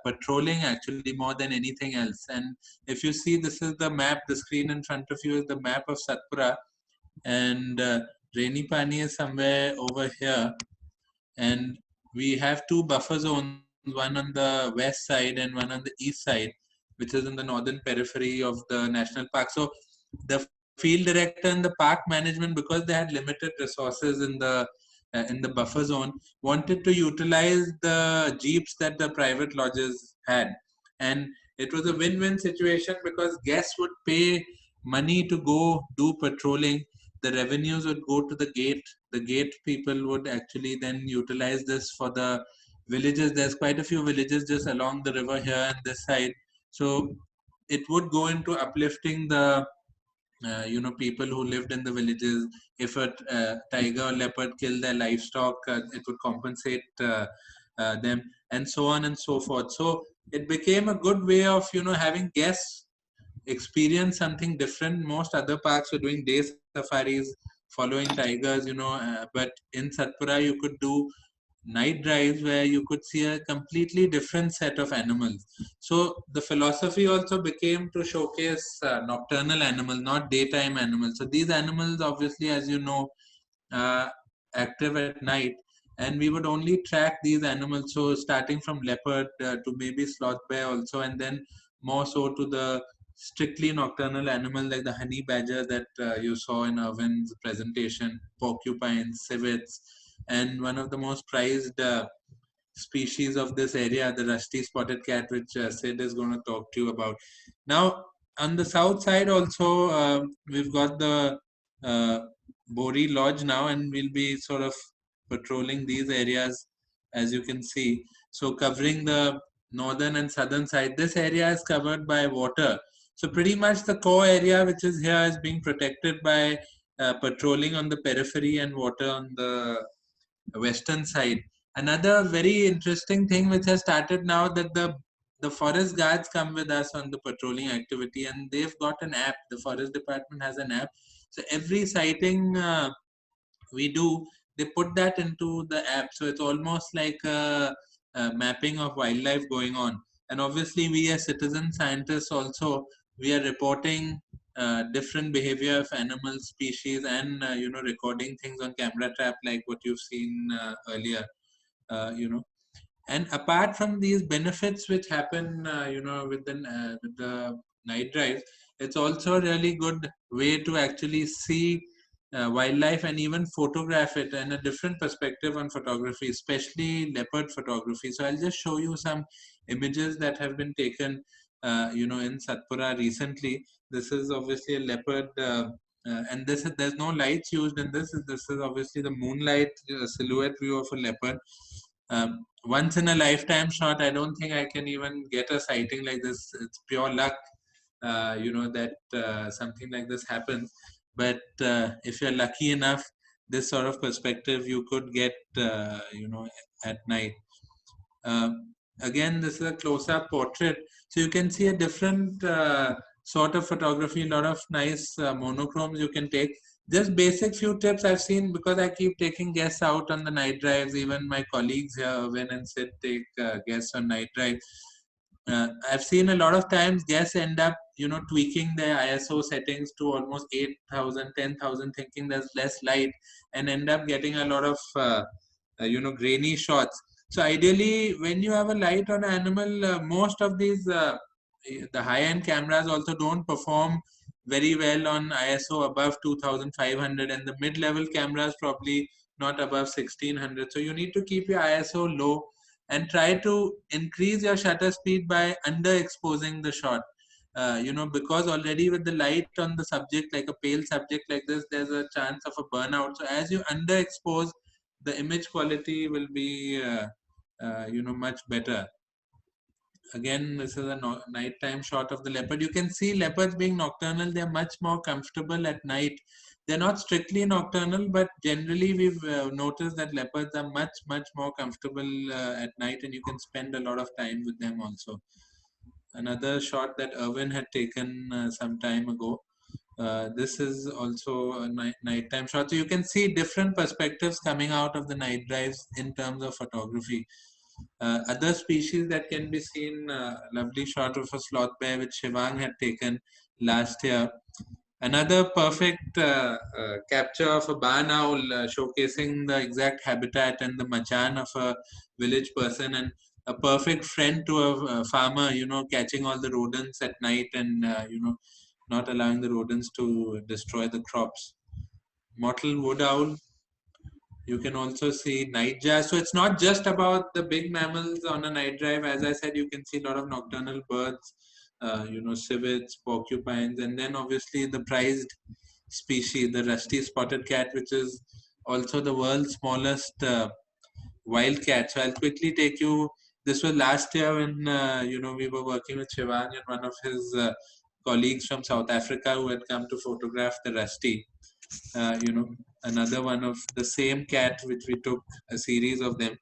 patrolling, actually, more than anything else. And if you see, this is the map, the screen in front of you is the map of Satpura, and Rainy Pani is somewhere over here, and we have two buffer zones, one on the west side and one on the east side, which is in the northern periphery of the national park. So the field director and the park management, because they had limited resources in the buffer zone, wanted to utilize the jeeps that the private lodges had, and it was a win-win situation, because guests would pay money to go do patrolling. The revenues would go to the gate. The gate people would actually then utilize this for the villages. There's quite a few villages just along the river here and this side. So it would go into uplifting the people who lived in the villages. If a tiger or leopard killed their livestock, it would compensate them, and so on and so forth. So it became a good way of having guests experience something different. Most other parks were doing day safaris, following tigers, but in Satpura you could do night drives where you could see a completely different set of animals. So the philosophy also became to showcase nocturnal animals, not daytime animals. So these animals, obviously, as you know, active at night, and we would only track these animals. So starting from leopard to maybe sloth bear also, and then more so to the strictly nocturnal animals like the honey badger that you saw in Irwin's presentation, porcupines, civets, and one of the most prized species of this area, the rusty spotted cat, which Sid is going to talk to you about. Now, on the south side also, we've got the Bori Lodge now, and we'll be sort of patrolling these areas, as you can see. So covering the northern and southern side, this area is covered by water. So pretty much the core area, which is here, is being protected by patrolling on the periphery and water on the western side. Another very interesting thing which has started now, that the forest guards come with us on the patrolling activity, and they've got an app. The forest department has an app. So every sighting we do, they put that into the app. So it's almost like a mapping of wildlife going on. And obviously, we as citizen scientists also, we are reporting different behavior of animal species, and recording things on camera trap, like what you've seen earlier. And apart from these benefits which happen with the night drives, it's also a really good way to actually see wildlife and even photograph it in a different perspective on photography, especially leopard photography. So I'll just show you some images that have been taken, in Satpura recently. This is obviously a leopard, and there's no lights used in this. This is obviously the moonlight silhouette view of a leopard. Once in a lifetime shot. I don't think I can even get a sighting like this. It's pure luck, that something like this happens. But if you're lucky enough, this sort of perspective you could get, at night. Again, this is a close-up portrait, so you can see a different sort of photography. A lot of nice monochromes you can take. Just basic few tips I've seen, because I keep taking guests out on the night drives. Even my colleagues here, Vin and Sid, take guests on night drives. I've seen a lot of times guests end up, tweaking their ISO settings to almost 8,000, 10,000, thinking there's less light, and end up getting a lot of, grainy shots. So ideally, when you have a light on an animal, most of these, the high-end cameras also don't perform very well on ISO above 2,500, and the mid-level cameras probably not above 1,600. So you need to keep your ISO low and try to increase your shutter speed by underexposing the shot. Because already with the light on the subject, like a pale subject like this, there's a chance of a burnout. So as you underexpose, the image quality will be, much better. Again, this is a nighttime shot of the leopard. You can see leopards being nocturnal. They're much more comfortable at night. They're not strictly nocturnal, but generally we've noticed that leopards are much, much more comfortable at night, and you can spend a lot of time with them also. Another shot that Irwin had taken some time ago. This is also a nighttime shot. So you can see different perspectives coming out of the night drives in terms of photography. Other species that can be seen, lovely shot of a sloth bear which Shivang had taken last year. Another perfect capture of a barn owl, showcasing the exact habitat and the machan of a village person, and a perfect friend to a farmer, catching all the rodents at night and, not allowing the rodents to destroy the crops. Mottled wood owl. You can also see nightjar. So it's not just about the big mammals on a night drive. As I said, you can see a lot of nocturnal birds, civets, porcupines, and then obviously the prized species, the rusty spotted cat, which is also the world's smallest wild cat. So I'll quickly take you. This was last year when we were working with Shivang and one of his colleagues from South Africa who had come to photograph the rusty. Another one of the same cat, which we took a series of them.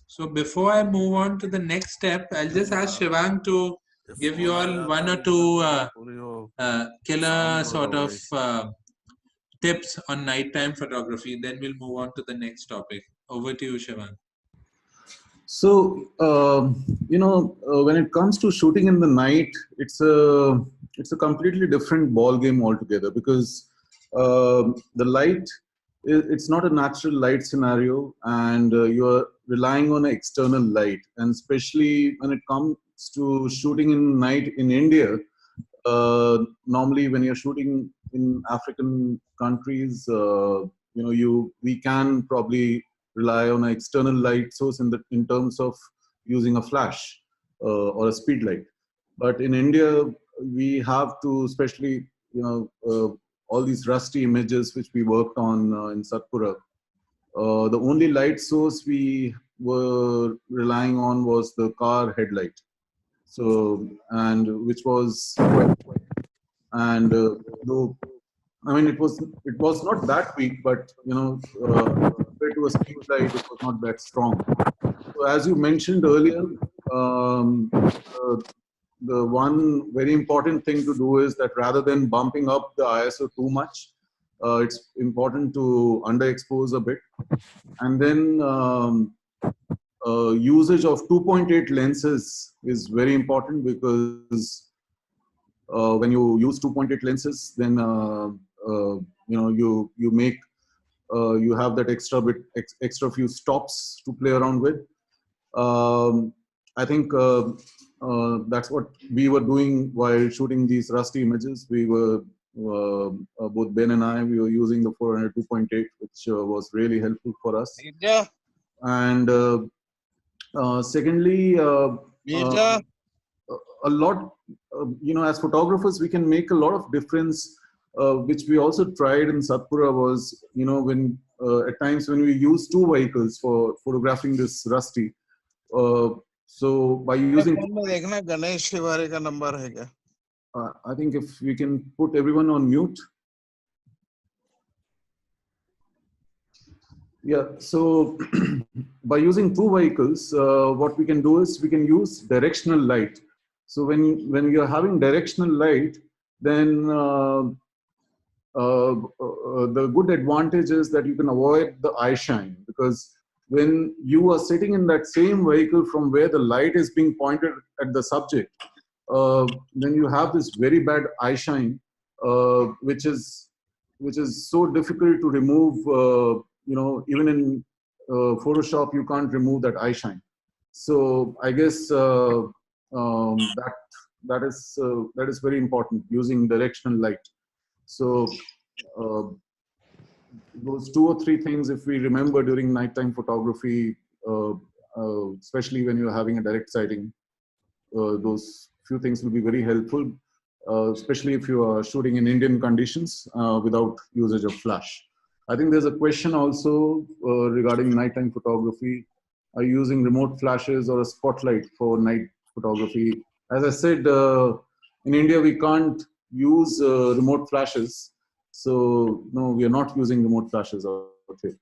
So before I move on to the next step, I'll just ask Shivang to give you all one or two killer sort of tips on nighttime photography. Then we'll move on to the next topic. Over to you, Shivang. So, when it comes to shooting in the night, it's a completely different ball game altogether, because the light, it's not a natural light scenario, and you're relying on an external light. And especially when it comes to shooting in night in India, normally when you're shooting in African countries, we can probably rely on an external light source in terms of using a flash or a speed light. But in India, we have to, especially all these rusty images which we worked on in Satpura. The only light source we were relying on was the car headlight. So, and which was and though, I mean, it was not that weak, but compared to a speed light, it was not that strong. So as you mentioned earlier, the one very important thing to do is that rather than bumping up the ISO too much, it's important to underexpose a bit, and then usage of 2.8 lenses is very important, because when you use 2.8 lenses, then you make you have that extra few stops to play around with. I think that's what we were doing while shooting these rusty images. We were both Ben and I, we were using the 400 2.8, which was really helpful for us. Mirza, And secondly, Mirza, a lot, as photographers, we can make a lot of difference, which we also tried in Satpura was, when at times when we use two vehicles for photographing this Rusty. So by using, phone में देखना गणेश तिवारी का number है क्या? I think if we can put everyone on mute. Yeah, so by using two vehicles, what we can do is we can use directional light. So when you're having directional light, then the good advantage is that you can avoid the eye shine, because when you are sitting in that same vehicle from where the light is being pointed at the subject, then you have this very bad eye shine, which is so difficult to remove. Even in Photoshop, you can't remove that eye shine. So I guess that is very important, using directional light. So those two or three things, if we remember during nighttime photography, especially when you're having a direct sighting, those few things will be very helpful, especially if you are shooting in Indian conditions without usage of flash. I think there's a question also regarding nighttime photography. Are you using remote flashes or a spotlight for night photography? As I said, in India, we can't use remote flashes. So no, we are not using remote flashes out here.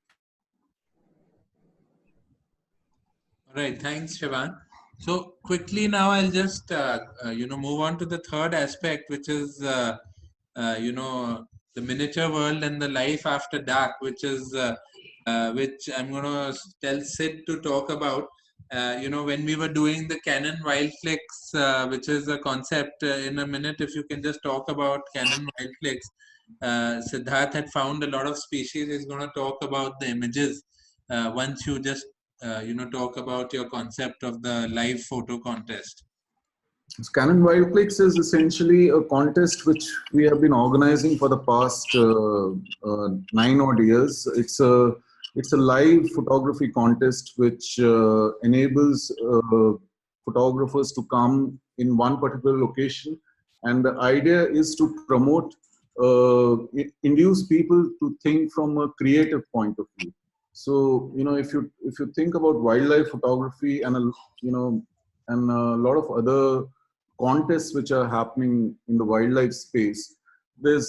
All right, thanks, Shivan. So quickly now, I'll just move on to the third aspect, which is the miniature world and the life after dark, which is which I'm going to tell Sid to talk about. When we were doing the Canon wild flicks, which is a concept, in a minute, if you can just talk about Canon wild flicks. Siddharth had found a lot of species. He's going to talk about the images once you just talk about your concept of the live photo contest. Canon Wildclicks is essentially a contest which we have been organizing for the past 9 odd years. It's a live photography contest which enables photographers to come in one particular location, and the idea is to promote, induce people to think from a creative point of view. So if you think about wildlife photography and a lot of other contests which are happening in the wildlife space, there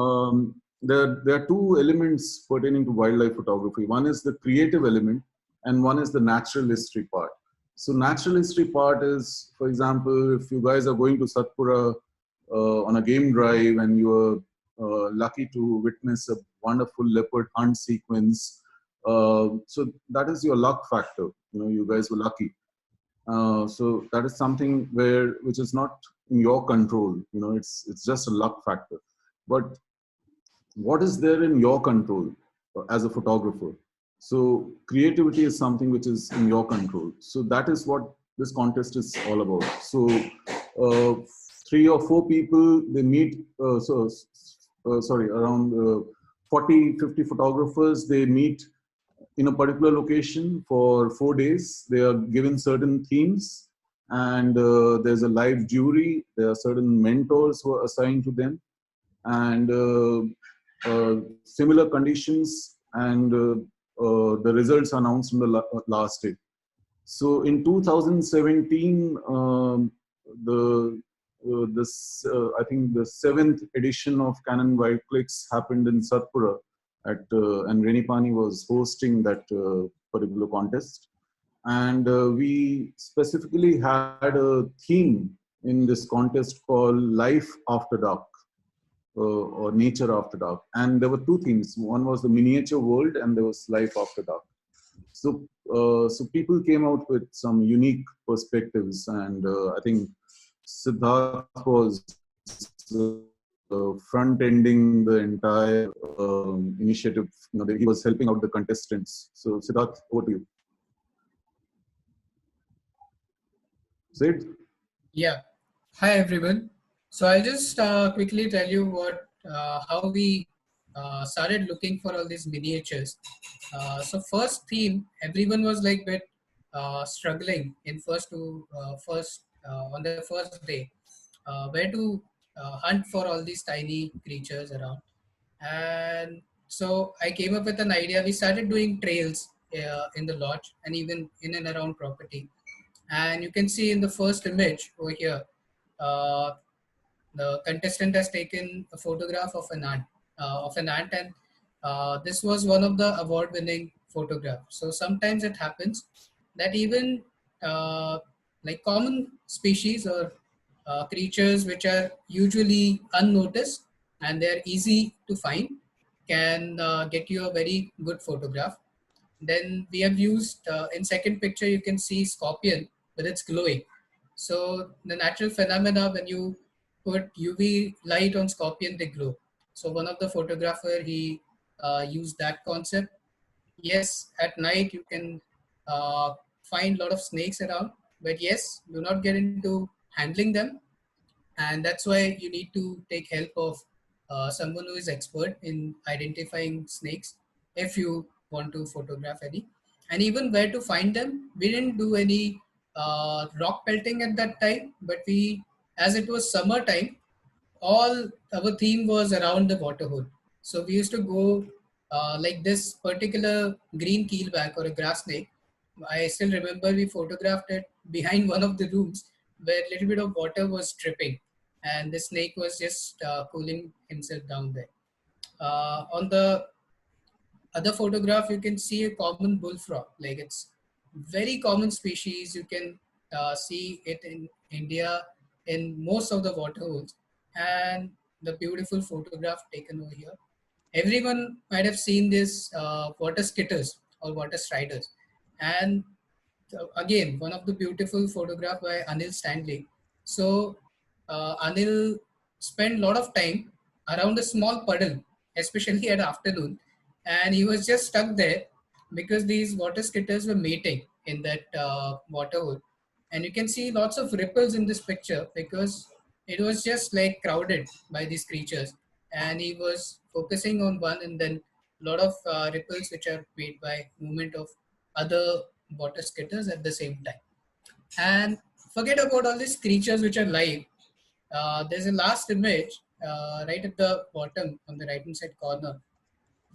are two elements pertaining to wildlife photography. One is the creative element, and one is the natural history part. So natural history part is, for example, if you guys are going to Satpura on a game drive and you are lucky to witness a wonderful leopard hunt sequence, so that is your luck factor. You guys were lucky. So that is something which is not in your control. It's just a luck factor. But what is there in your control as a photographer? So creativity is something which is in your control. So that is what this contest is all about. So 3 or 4 people, they meet. Around 40-50 photographers, they meet in a particular location for 4 days. They are given certain themes, and there's a live jury. There are certain mentors who are assigned to them, and similar conditions, and the results are announced on the last day. So in 2017, I think the 7th edition of Canon Wildclicks happened in Satpura, and Renipani was hosting that particular contest. And we specifically had a theme in this contest called Life After Dark, or Nature After Dark. And there were 2 themes. One was the miniature world, and there was Life After Dark. So people came out with some unique perspectives, and I think Siddharth was front-ending the entire initiative. He was helping out the contestants. So Siddharth, over to you. Sid? Yeah. Hi, everyone. So I'll just quickly tell you what how we started looking for all these miniatures. So first theme, everyone was like bit struggling in on the first day, where to hunt for all these tiny creatures around. And so I came up with an idea. We started doing trails in the lodge and even in and around property. And you can see in the first image over here, uh, the contestant has taken a photograph of an ant, and this was one of the award-winning photographs. So sometimes it happens that even uh, like common species or creatures which are usually unnoticed and they're easy to find can get you a very good photograph. Then we have used, in second picture, you can see scorpion with its glowing. So the natural phenomena when you put UV light on scorpion, they glow. So one of the photographer, he used that concept. Yes, at night you can uh, find a lot of snakes around, but yes, do not get into handling them, and that's why you need to take help of someone who is expert in identifying snakes if you want to photograph any. And even where to find them, we didn't do any rock pelting at that time, but we, as it was summertime, all our theme was around the water hole. So we used to go like this particular green keelback or a grass snake. I still remember we photographed it behind one of the rooms where a little bit of water was dripping, and the snake was just cooling himself down there. On the other photograph, you can see a common bullfrog. Like, it's very common species. You can see it in India in most of the water holes. And the beautiful photograph taken over here. Everyone might have seen this water skitters or water striders. And again, one of the beautiful photograph by Anil Stanley. So Anil spent a lot of time around a small puddle, especially at afternoon, and he was just stuck there because these water skitters were mating in that water hole. And you can see lots of ripples in this picture because it was just like crowded by these creatures, and he was focusing on one, and then a lot of ripples which are made by movement of other water skitters at the same time. And forget about all these creatures which are live. There's a last image right at the bottom on the right hand side corner.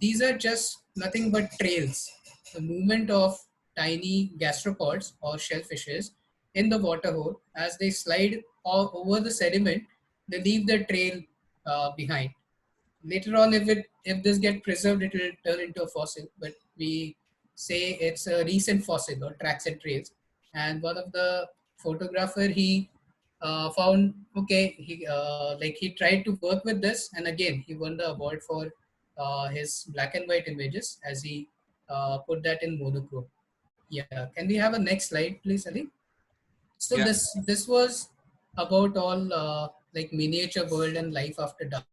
These are just nothing but trails, the movement of tiny gastropods or shellfishes in the water hole. As they slide all over the sediment, they leave their trail behind. Later on, if this get preserved, it will turn into a fossil, but we say it's a recent fossil or tracks and trails. And one of the photographer, he found, okay, he tried to work with this, and again he won the award for his black and white images as he put that in monochrome. Yeah, can we have a next slide please, Ali? So Yeah. this was about all like miniature world and life after dark.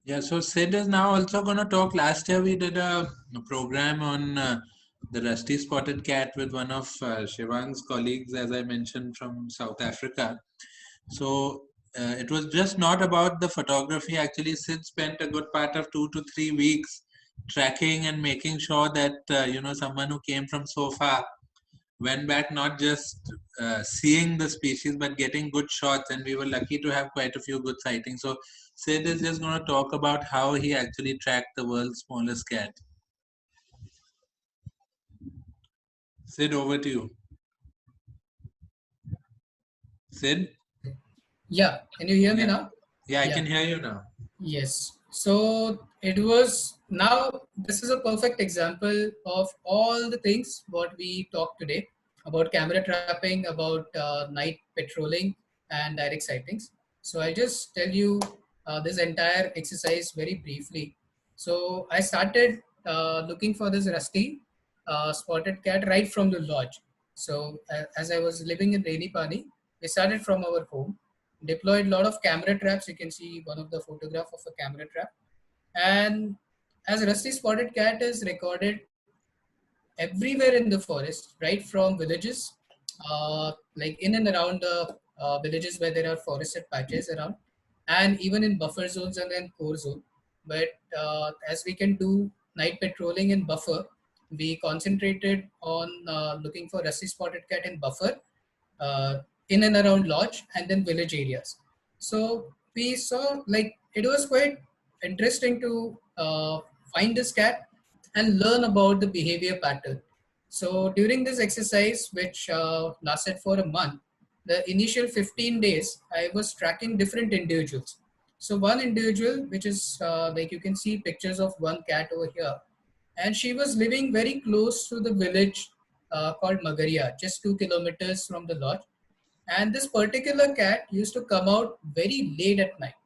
Yeah, so Sid is now also going to talk. Last year we did a program on the rusty spotted cat with one of Shivang's colleagues, as I mentioned, from South Africa. So it was just not about the photography. Actually, Sid spent a good part of 2 to 3 weeks tracking and making sure that someone who came from so far went back not just seeing the species but getting good shots, and we were lucky to have quite a few good sightings. So Sid is just going to talk about how he actually tracked the world's smallest cat. Sid, over to you. Sid? Yeah, can you hear me now? Yeah, I Yeah. can hear you now. Yes. So it was, now this is a perfect example of all the things what we talked today about camera trapping, about night patrolling and direct sightings. So I'll just tell you this entire exercise very briefly. So I started looking for this rusty spotted cat right from the lodge. So as I was living in Rainy Pani, we started from our home, deployed a lot of camera traps. You can see one of the photograph of a camera trap. And as rusty spotted cat is recorded everywhere in the forest, right from villages, like in and around the villages where there are forested patches around, and even in buffer zones and then core zone. But as we can do night patrolling in buffer, we concentrated on looking for rusty spotted cat in buffer, uh, in and around lodge and then village areas. So we saw like it was quite interesting to find this cat and learn about the behavior pattern. So during this exercise, which lasted for a month, the initial 15 days, I was tracking different individuals. So one individual, which is like you can see pictures of one cat over here, and she was living very close to the village called Magaria, just 2 kilometers from the lodge. And this particular cat used to come out very late at night.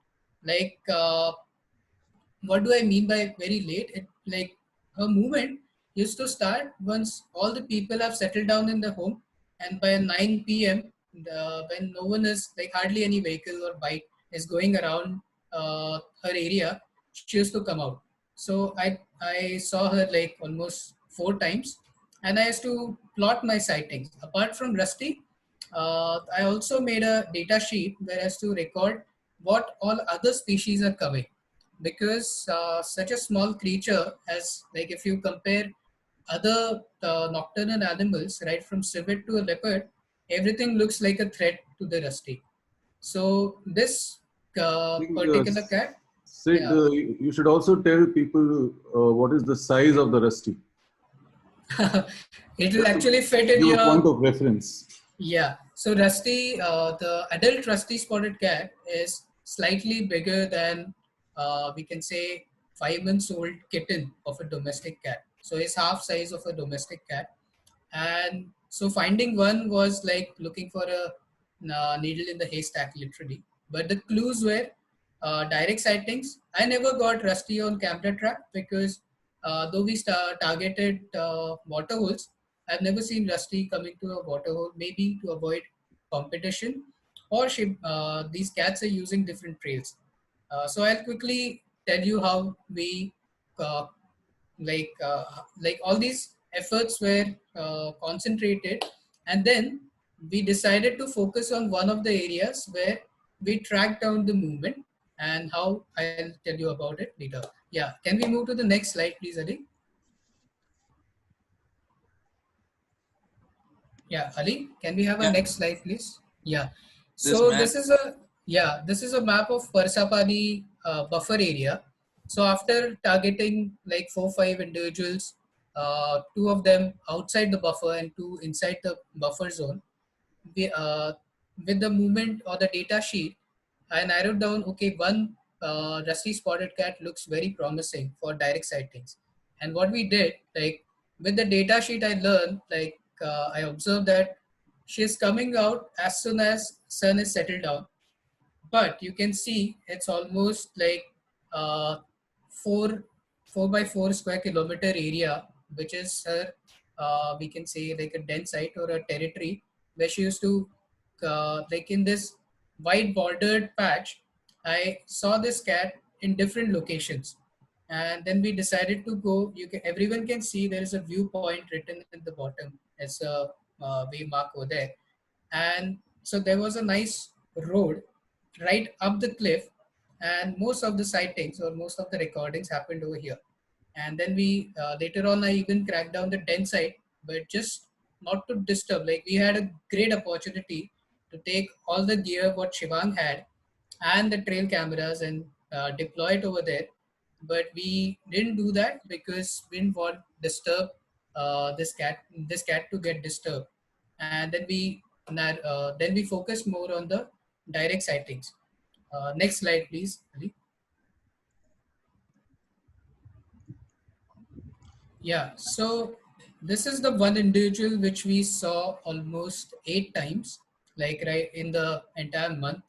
Like, what do I mean by very late? It like her movement used to start once all the people have settled down in the home, and by 9 p.m., when no one is like hardly any vehicle or bike is going around her area, she used to come out. So I saw her like almost 4 times, and I used to plot my sightings. Apart from Rusty, I also made a data sheet where I used to record what all other species are coming, because such a small creature as like if you compare other nocturnal animals, right from civet to a leopard, everything looks like a threat to the Rusty. So this I think, particular cat, Sid, yeah. you should also tell people what is the size of the rusty. It will actually fit in Give a point your, of reference. yeah. So Rusty, the adult Rusty spotted cat is slightly bigger than we can say 5 months old kitten of a domestic cat. So it's half size of a domestic cat. And so finding one was like looking for a needle in the haystack, literally. But the clues were direct sightings. I never got Rusty on camera trap because though we targeted water holes, I've never seen Rusty coming to a water hole, maybe to avoid competition, or these cats are using different trails. So I'll quickly tell you how we uh, like all these efforts were concentrated, and then we decided to focus on one of the areas where we tracked down the movement, and how I'll tell you about it later. Yeah, can we move to the next slide please, Ali? Yeah, Ali, can we have a Yeah, next slide, please? Yeah. this So map. this is a map of Parsapani buffer area. So after targeting like 4 5 individuals, two of them outside the buffer and two inside the buffer zone, we, with the movement or the data sheet, I narrowed down, okay, one rusty spotted cat looks very promising for direct sightings. And what we did, like with the data sheet, I learned, like I observed that she is coming out as soon as sun is settled down, but you can see it's almost like uh, 4 4 by 4 square kilometer area, which is her we can say like a den site or a territory where she used to like in this white bordered patch. I saw this cat in different locations, and then we decided to go. Everyone can see there is a viewpoint written at the bottom as a waymark over there, and so there was a nice road right up the cliff, and most of the sightings or most of the recordings happened over here. And then we later on I even cracked down the den site, but just not to disturb, like we had a great opportunity to take all the gear what Shivang had and the trail cameras and deploy it over there, but we didn't do that because we didn't want disturb this cat to get disturbed. And then we focused more on the direct sightings. Next slide please, Ali. Yeah, so this is the one individual which we saw almost 8 times, like right in the entire month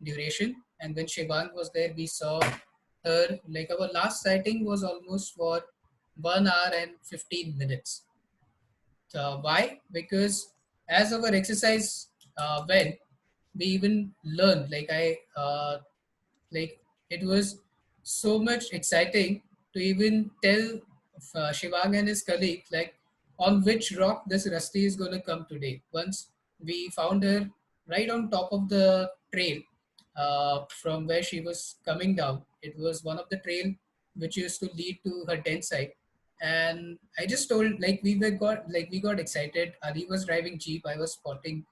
duration. And when Shivang was there, we saw her, like our last sighting was almost for 1 hour and 15 minutes. Why? Because as our exercise went, we even learned, like it was so much exciting to even tell Shivang and his colleague like on which rock this Rusty is going to come today. Once we found her right on top of the trail, from where she was coming down. It was one of the trail which used to lead to her den site. And I just told, like we got excited. Ali was driving jeep. I was spotting,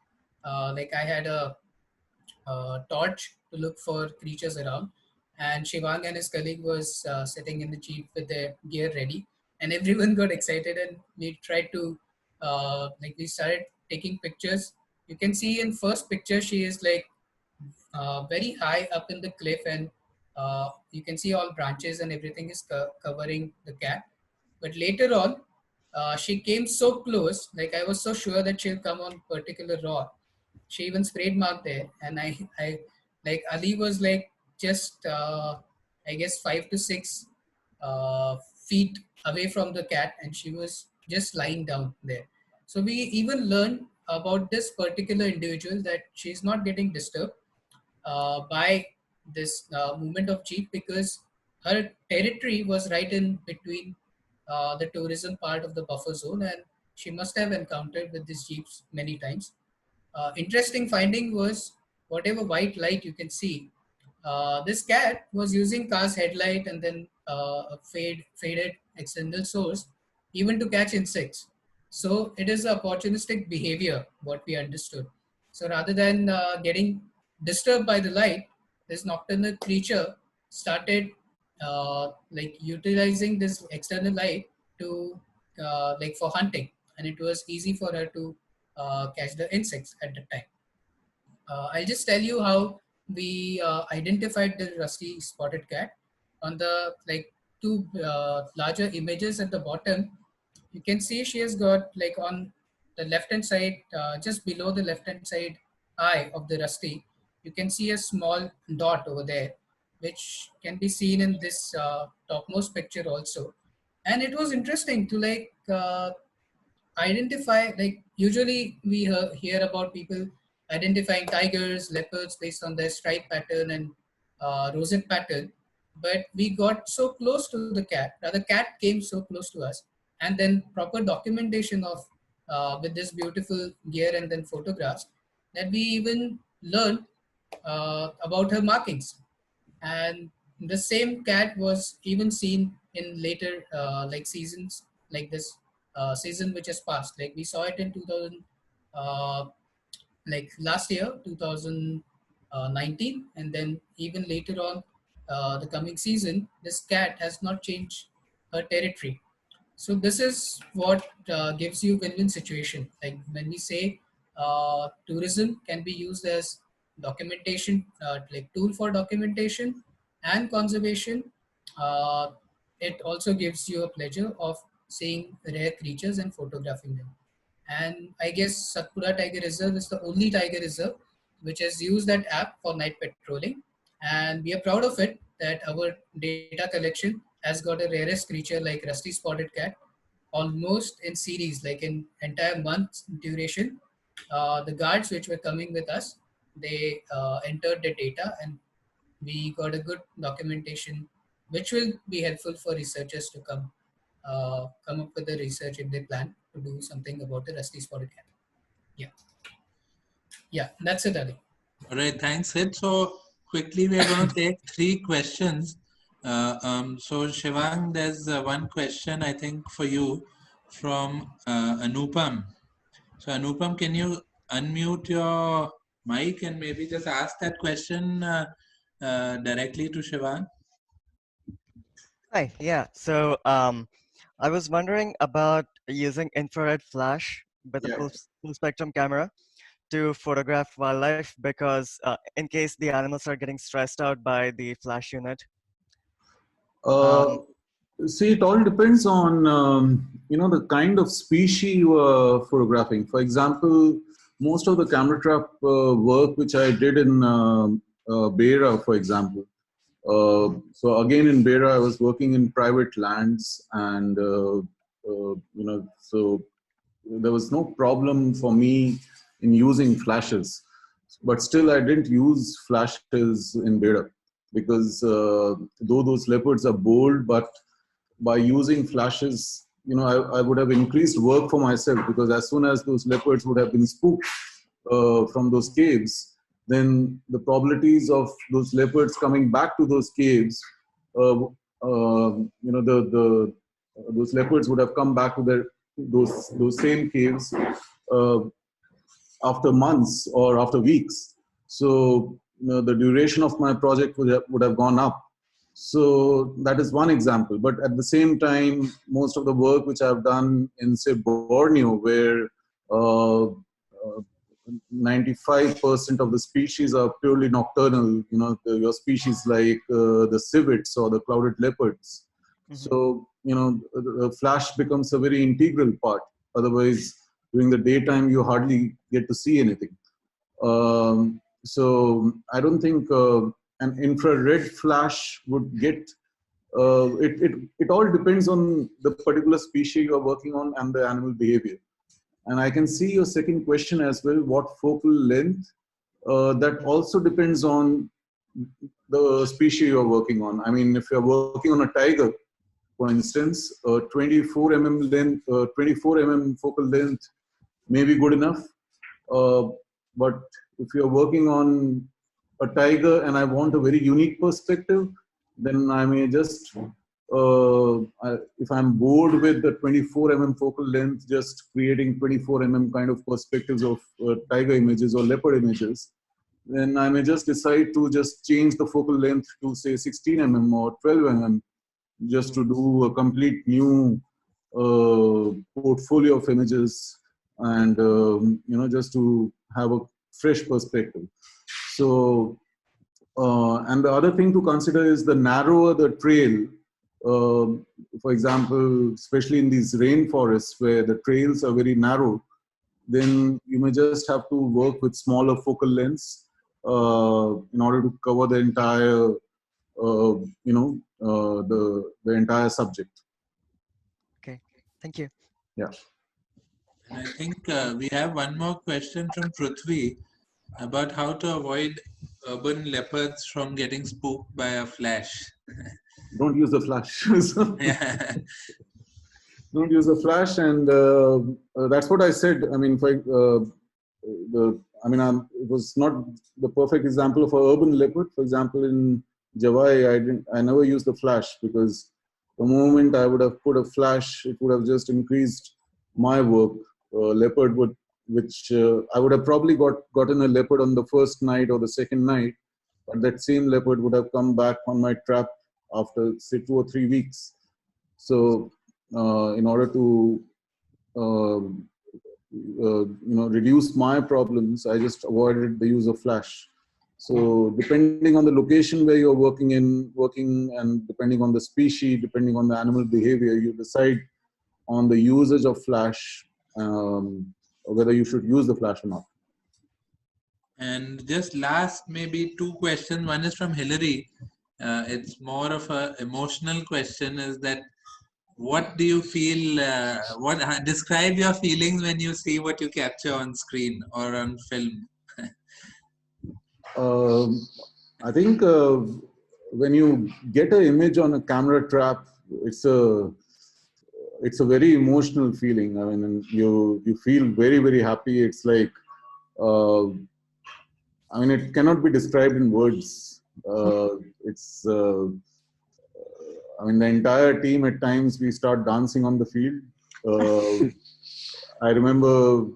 like I had a torch to look for creatures around. And Shivang and his colleague was sitting in the jeep with their gear ready, and everyone got excited. And we tried to, we started taking pictures. You can see in first picture she is like very high up in the cliff, and you can see all branches and everything is covering the cat. But later on, she came so close, like I was so sure that she'll come on particular rock. She even sprayed marked there, and I like Ali was like just I guess 5 to 6 uh, feet away from the cat, and she was just lying down there. So we even learned about this particular individual that she's not getting disturbed by this movement of jeep, because her territory was right in between the tourism part of the buffer zone, and she must have encountered with these jeeps many times. Interesting finding was whatever white light you can see, this cat was using car's headlight and then a faded external source even to catch insects. So it is a opportunistic behavior, what we understood. So rather than getting disturbed by the light, this nocturnal creature started like utilizing this external light to like for hunting, and it was easy for her to catch the insects at the time. I'll just tell you how we identified the rusty spotted cat. On the like two larger images at the bottom, you can see she has got like on the left hand side, just below the left hand side eye of the rusty, you can see a small dot over there, which can be seen in this topmost picture also. And it was interesting to like identify, like usually we hear about people identifying tigers, leopards based on their stripe pattern and rosette pattern, but we got so close to the cat, the cat came so close to us, and then proper documentation of with this beautiful gear and then photographs, that we even learned about her markings. And the same cat was even seen in later like seasons, like this season which has passed, like we saw it in 2000 uh, like last year 2019, and then even later on the coming season, this cat has not changed her territory. So this is what gives you win-win situation. Like when we say tourism can be used as documentation, like tool for documentation and conservation, uh, it also gives you a pleasure of seeing rare creatures and photographing them. And I guess Satpura Tiger Reserve is the only tiger reserve which has used that app for night patrolling. And we are proud of it that our data collection has got a rarest creature like rusty spotted cat almost in series, like in entire month duration. The guards which were coming with us, they entered the data, and we got a good documentation which will be helpful for researchers to come up with the research if they plan to do something about the rusty spotted cat. Yeah. Yeah, that's it, Ali. All right, thanks, Sid. So quickly, we are going to take 3 questions. So Shivang, there's one question I think for you from Anupam. So Anupam, can you unmute your mic and maybe just ask that question directly to Shivang? Hi, yeah. So I was wondering about using infrared flash with a full spectrum camera to photograph wildlife, because in case the animals are getting stressed out by the flash unit. See, it all depends on the kind of species you are photographing. For example, most of the camera trap work which I did in Beira, for example. So again, in Beira, I was working in private lands, and so there was no problem for me in using flashes. But still, I didn't use flashes in Beira, because though those leopards are bold, but by using flashes, I would have increased work for myself, because as soon as those leopards would have been spooked from those caves, then the probabilities of those leopards coming back to those caves, those leopards would have come back to those same caves uh, after months or after weeks. So the duration of my project would have gone up. So that is one example. But at the same time, most of the work which I've done in, say, Borneo, where 95% of the species are purely nocturnal, your species like the civets or the clouded leopards. So, the flash becomes a very integral part. Otherwise, during the daytime, you hardly get to see anything. So I don't think an infrared flash would get, it all depends on the particular species you're working on and the animal behavior. And I can see your second question as well, what focal length, that also depends on the species you're working on. I mean, if you're working on a tiger, for instance, 24 mm length, 24 mm focal length may be good enough. But if you're working on a tiger and I want a very unique perspective, then I may just, if I'm bored with the 24 mm focal length, just creating 24 mm kind of perspectives of tiger images or leopard images, then I may just decide to just change the focal length to, say, 16 mm or 12 mm, just to do a complete new portfolio of images, and just to have a fresh perspective. So, and the other thing to consider is the narrower the trail. For example, especially in these rainforests where the trails are very narrow, then you may just have to work with smaller focal lengths in order to cover the entire, the entire subject. Okay, thank you. Yeah. And I think we have one more question from Prithvi about how to avoid urban leopards from getting spooked by a flash. Don't use the flash. Yeah. Don't use the flash, and that's what I said. I mean, it was not the perfect example of an urban leopard. For example, in Javai, I never used the flash, because the moment I would have put a flash, it would have just increased my work. Leopard would, which I would have probably gotten a leopard on the first night or the second night, but that same leopard would have come back on my trap after, say, 2 or 3 weeks. So, in order to reduce my problems, I just avoided the use of flash. So depending on the location where you're working, and depending on the species, depending on the animal behavior, you decide on the usage of flash, or whether you should use the flash or not. And just last, maybe 2 questions. One is from Hillary. It's more of an emotional question, is that what do you feel, describe your feelings when you see what you capture on screen or on film? I think when you get an image on a camera trap, it's a very emotional feeling. I mean, you feel very, very happy. It's like, I mean, it cannot be described in words. I mean, the entire team, at times we start dancing on the field. I remember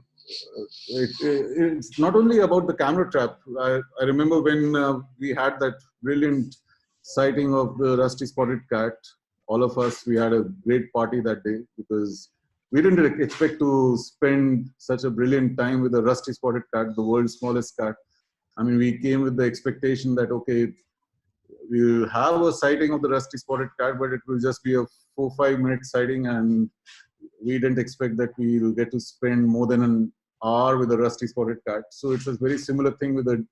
it's not only about the camera trap. I remember when we had that brilliant sighting of the rusty spotted cat. All of us, we had a great party that day, because we didn't expect to spend such a brilliant time with the rusty spotted cat, the world's smallest cat. I mean, we came with the expectation that, okay, we'll have a sighting of the rusty spotted cat, but it will just be a 4 or 5 minute sighting, and we didn't expect that we will get to spend more than an hour with a rusty spotted cat. So it was very similar thing with the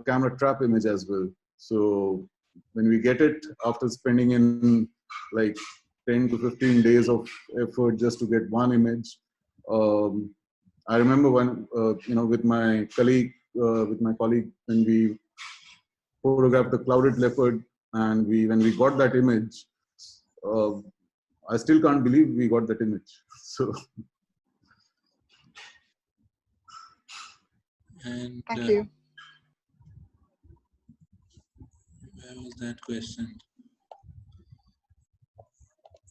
camera trap image as well. So when we get it, after spending in like 10 to 15 days of effort just to get one image, I remember when, with my colleague, when we photographed the clouded leopard, and when we got that image, I still can't believe we got that image. So, And Thank you. Where was that question?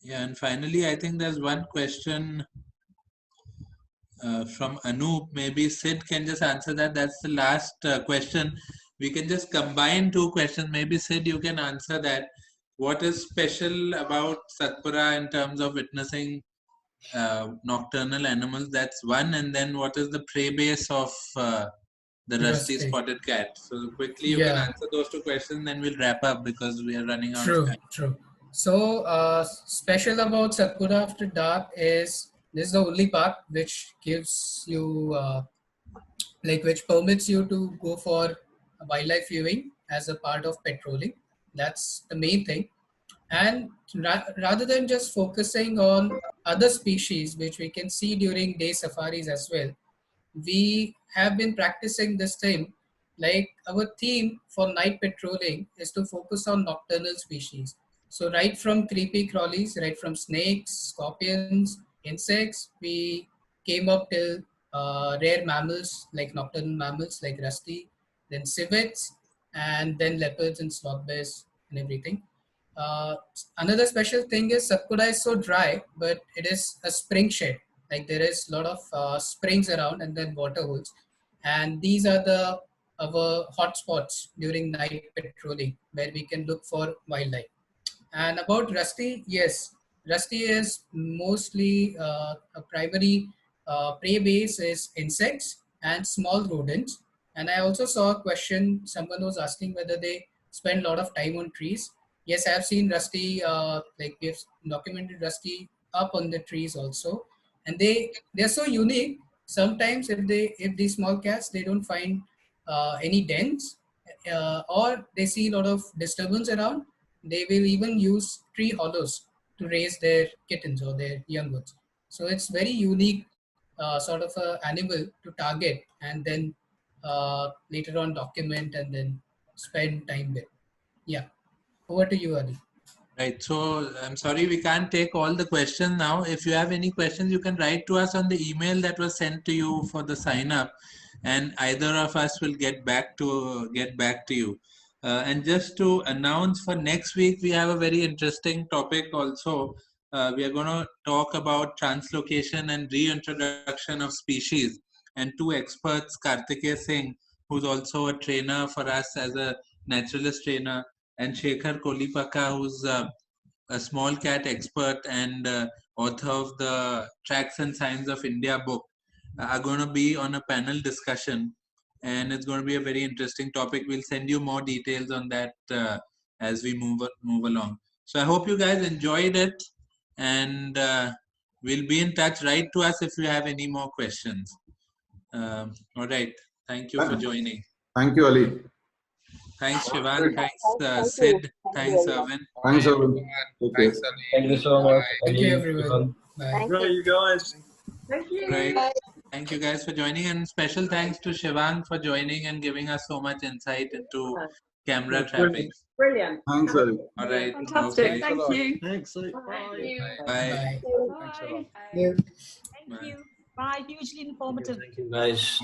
Yeah, and finally, I think there's one question from Anoop. Maybe Sid can just answer that. That's the last question. We can just combine two questions. Maybe Sid, you can answer that. What is special about Satpura in terms of witnessing nocturnal animals? That's one. And then what is the prey base of the rusty spotted cat? So quickly you can answer those two questions, then we'll wrap up because we are running out of time. True. So special about Satpura After Dark is this is the only park which gives you which permits you to go for wildlife viewing as a part of patrolling. That's the main thing. And rather than just focusing on other species which we can see during day safaris as well, we have been practicing this thing. Like our theme for night patrolling is to focus on nocturnal species. So right from creepy crawlies, right from snakes, scorpions, insects, we came up till rare mammals like nocturnal mammals like rusty, then civets, and then leopards and sloth bears and everything. Uh, Another special thing is Satpura is so dry, but it is a spring shed. Like there is a lot of springs around and then water holes, and these are the our hotspots during night patrolling where we can look for wildlife. And about Rusty, yes, Rusty is mostly a primary prey base is insects and small rodents. And I also saw a question, someone was asking whether they spend a lot of time on trees. Yes, I have seen Rusty, like we've documented Rusty up on the trees also. And they're so unique. Sometimes if these small cats, they don't find any dens or they see a lot of disturbance around, they will even use tree hollows to raise their kittens or their young ones. So it's very unique sort of a animal to target and then later on document and then spend time with. Yeah. Over to you, Adi. Right. So I'm sorry we can't take all the questions now. If you have any questions, you can write to us on the email that was sent to you for the sign up, and either of us will get back to you. And just to announce for next week, we have a very interesting topic also. We are going to talk about translocation and reintroduction of species. And two experts, Kartikeya Singh, who's also a trainer for us as a naturalist trainer, and Shekhar Kolipaka, who's a small cat expert and author of the Tracks and Signs of India book, are going to be on a panel discussion. And it's going to be a very interesting topic. We'll send you more details on that as we move along. So I hope you guys enjoyed it. And we'll be in touch. Write to us if you have any more questions. All right. Thank you for joining. Thank you, Ali. Thanks, Shivang. Thanks, Sid. Thanks, Arvind. Thanks, everyone. Thanks, Ali. Thank you so much. Thank you, everyone. Bye. Bye, you guys. Thank you. Great. Thank you guys for joining, and special thanks to Shivang for joining and giving us so much insight into camera trapping. Brilliant. Thanks, Ali. All right. Fantastic. Okay. Thank you. Thanks. Thank you. Bye. Bye. Thanks a lot. Thank Bye. you. Bye. Hugely informative. Thank you, guys.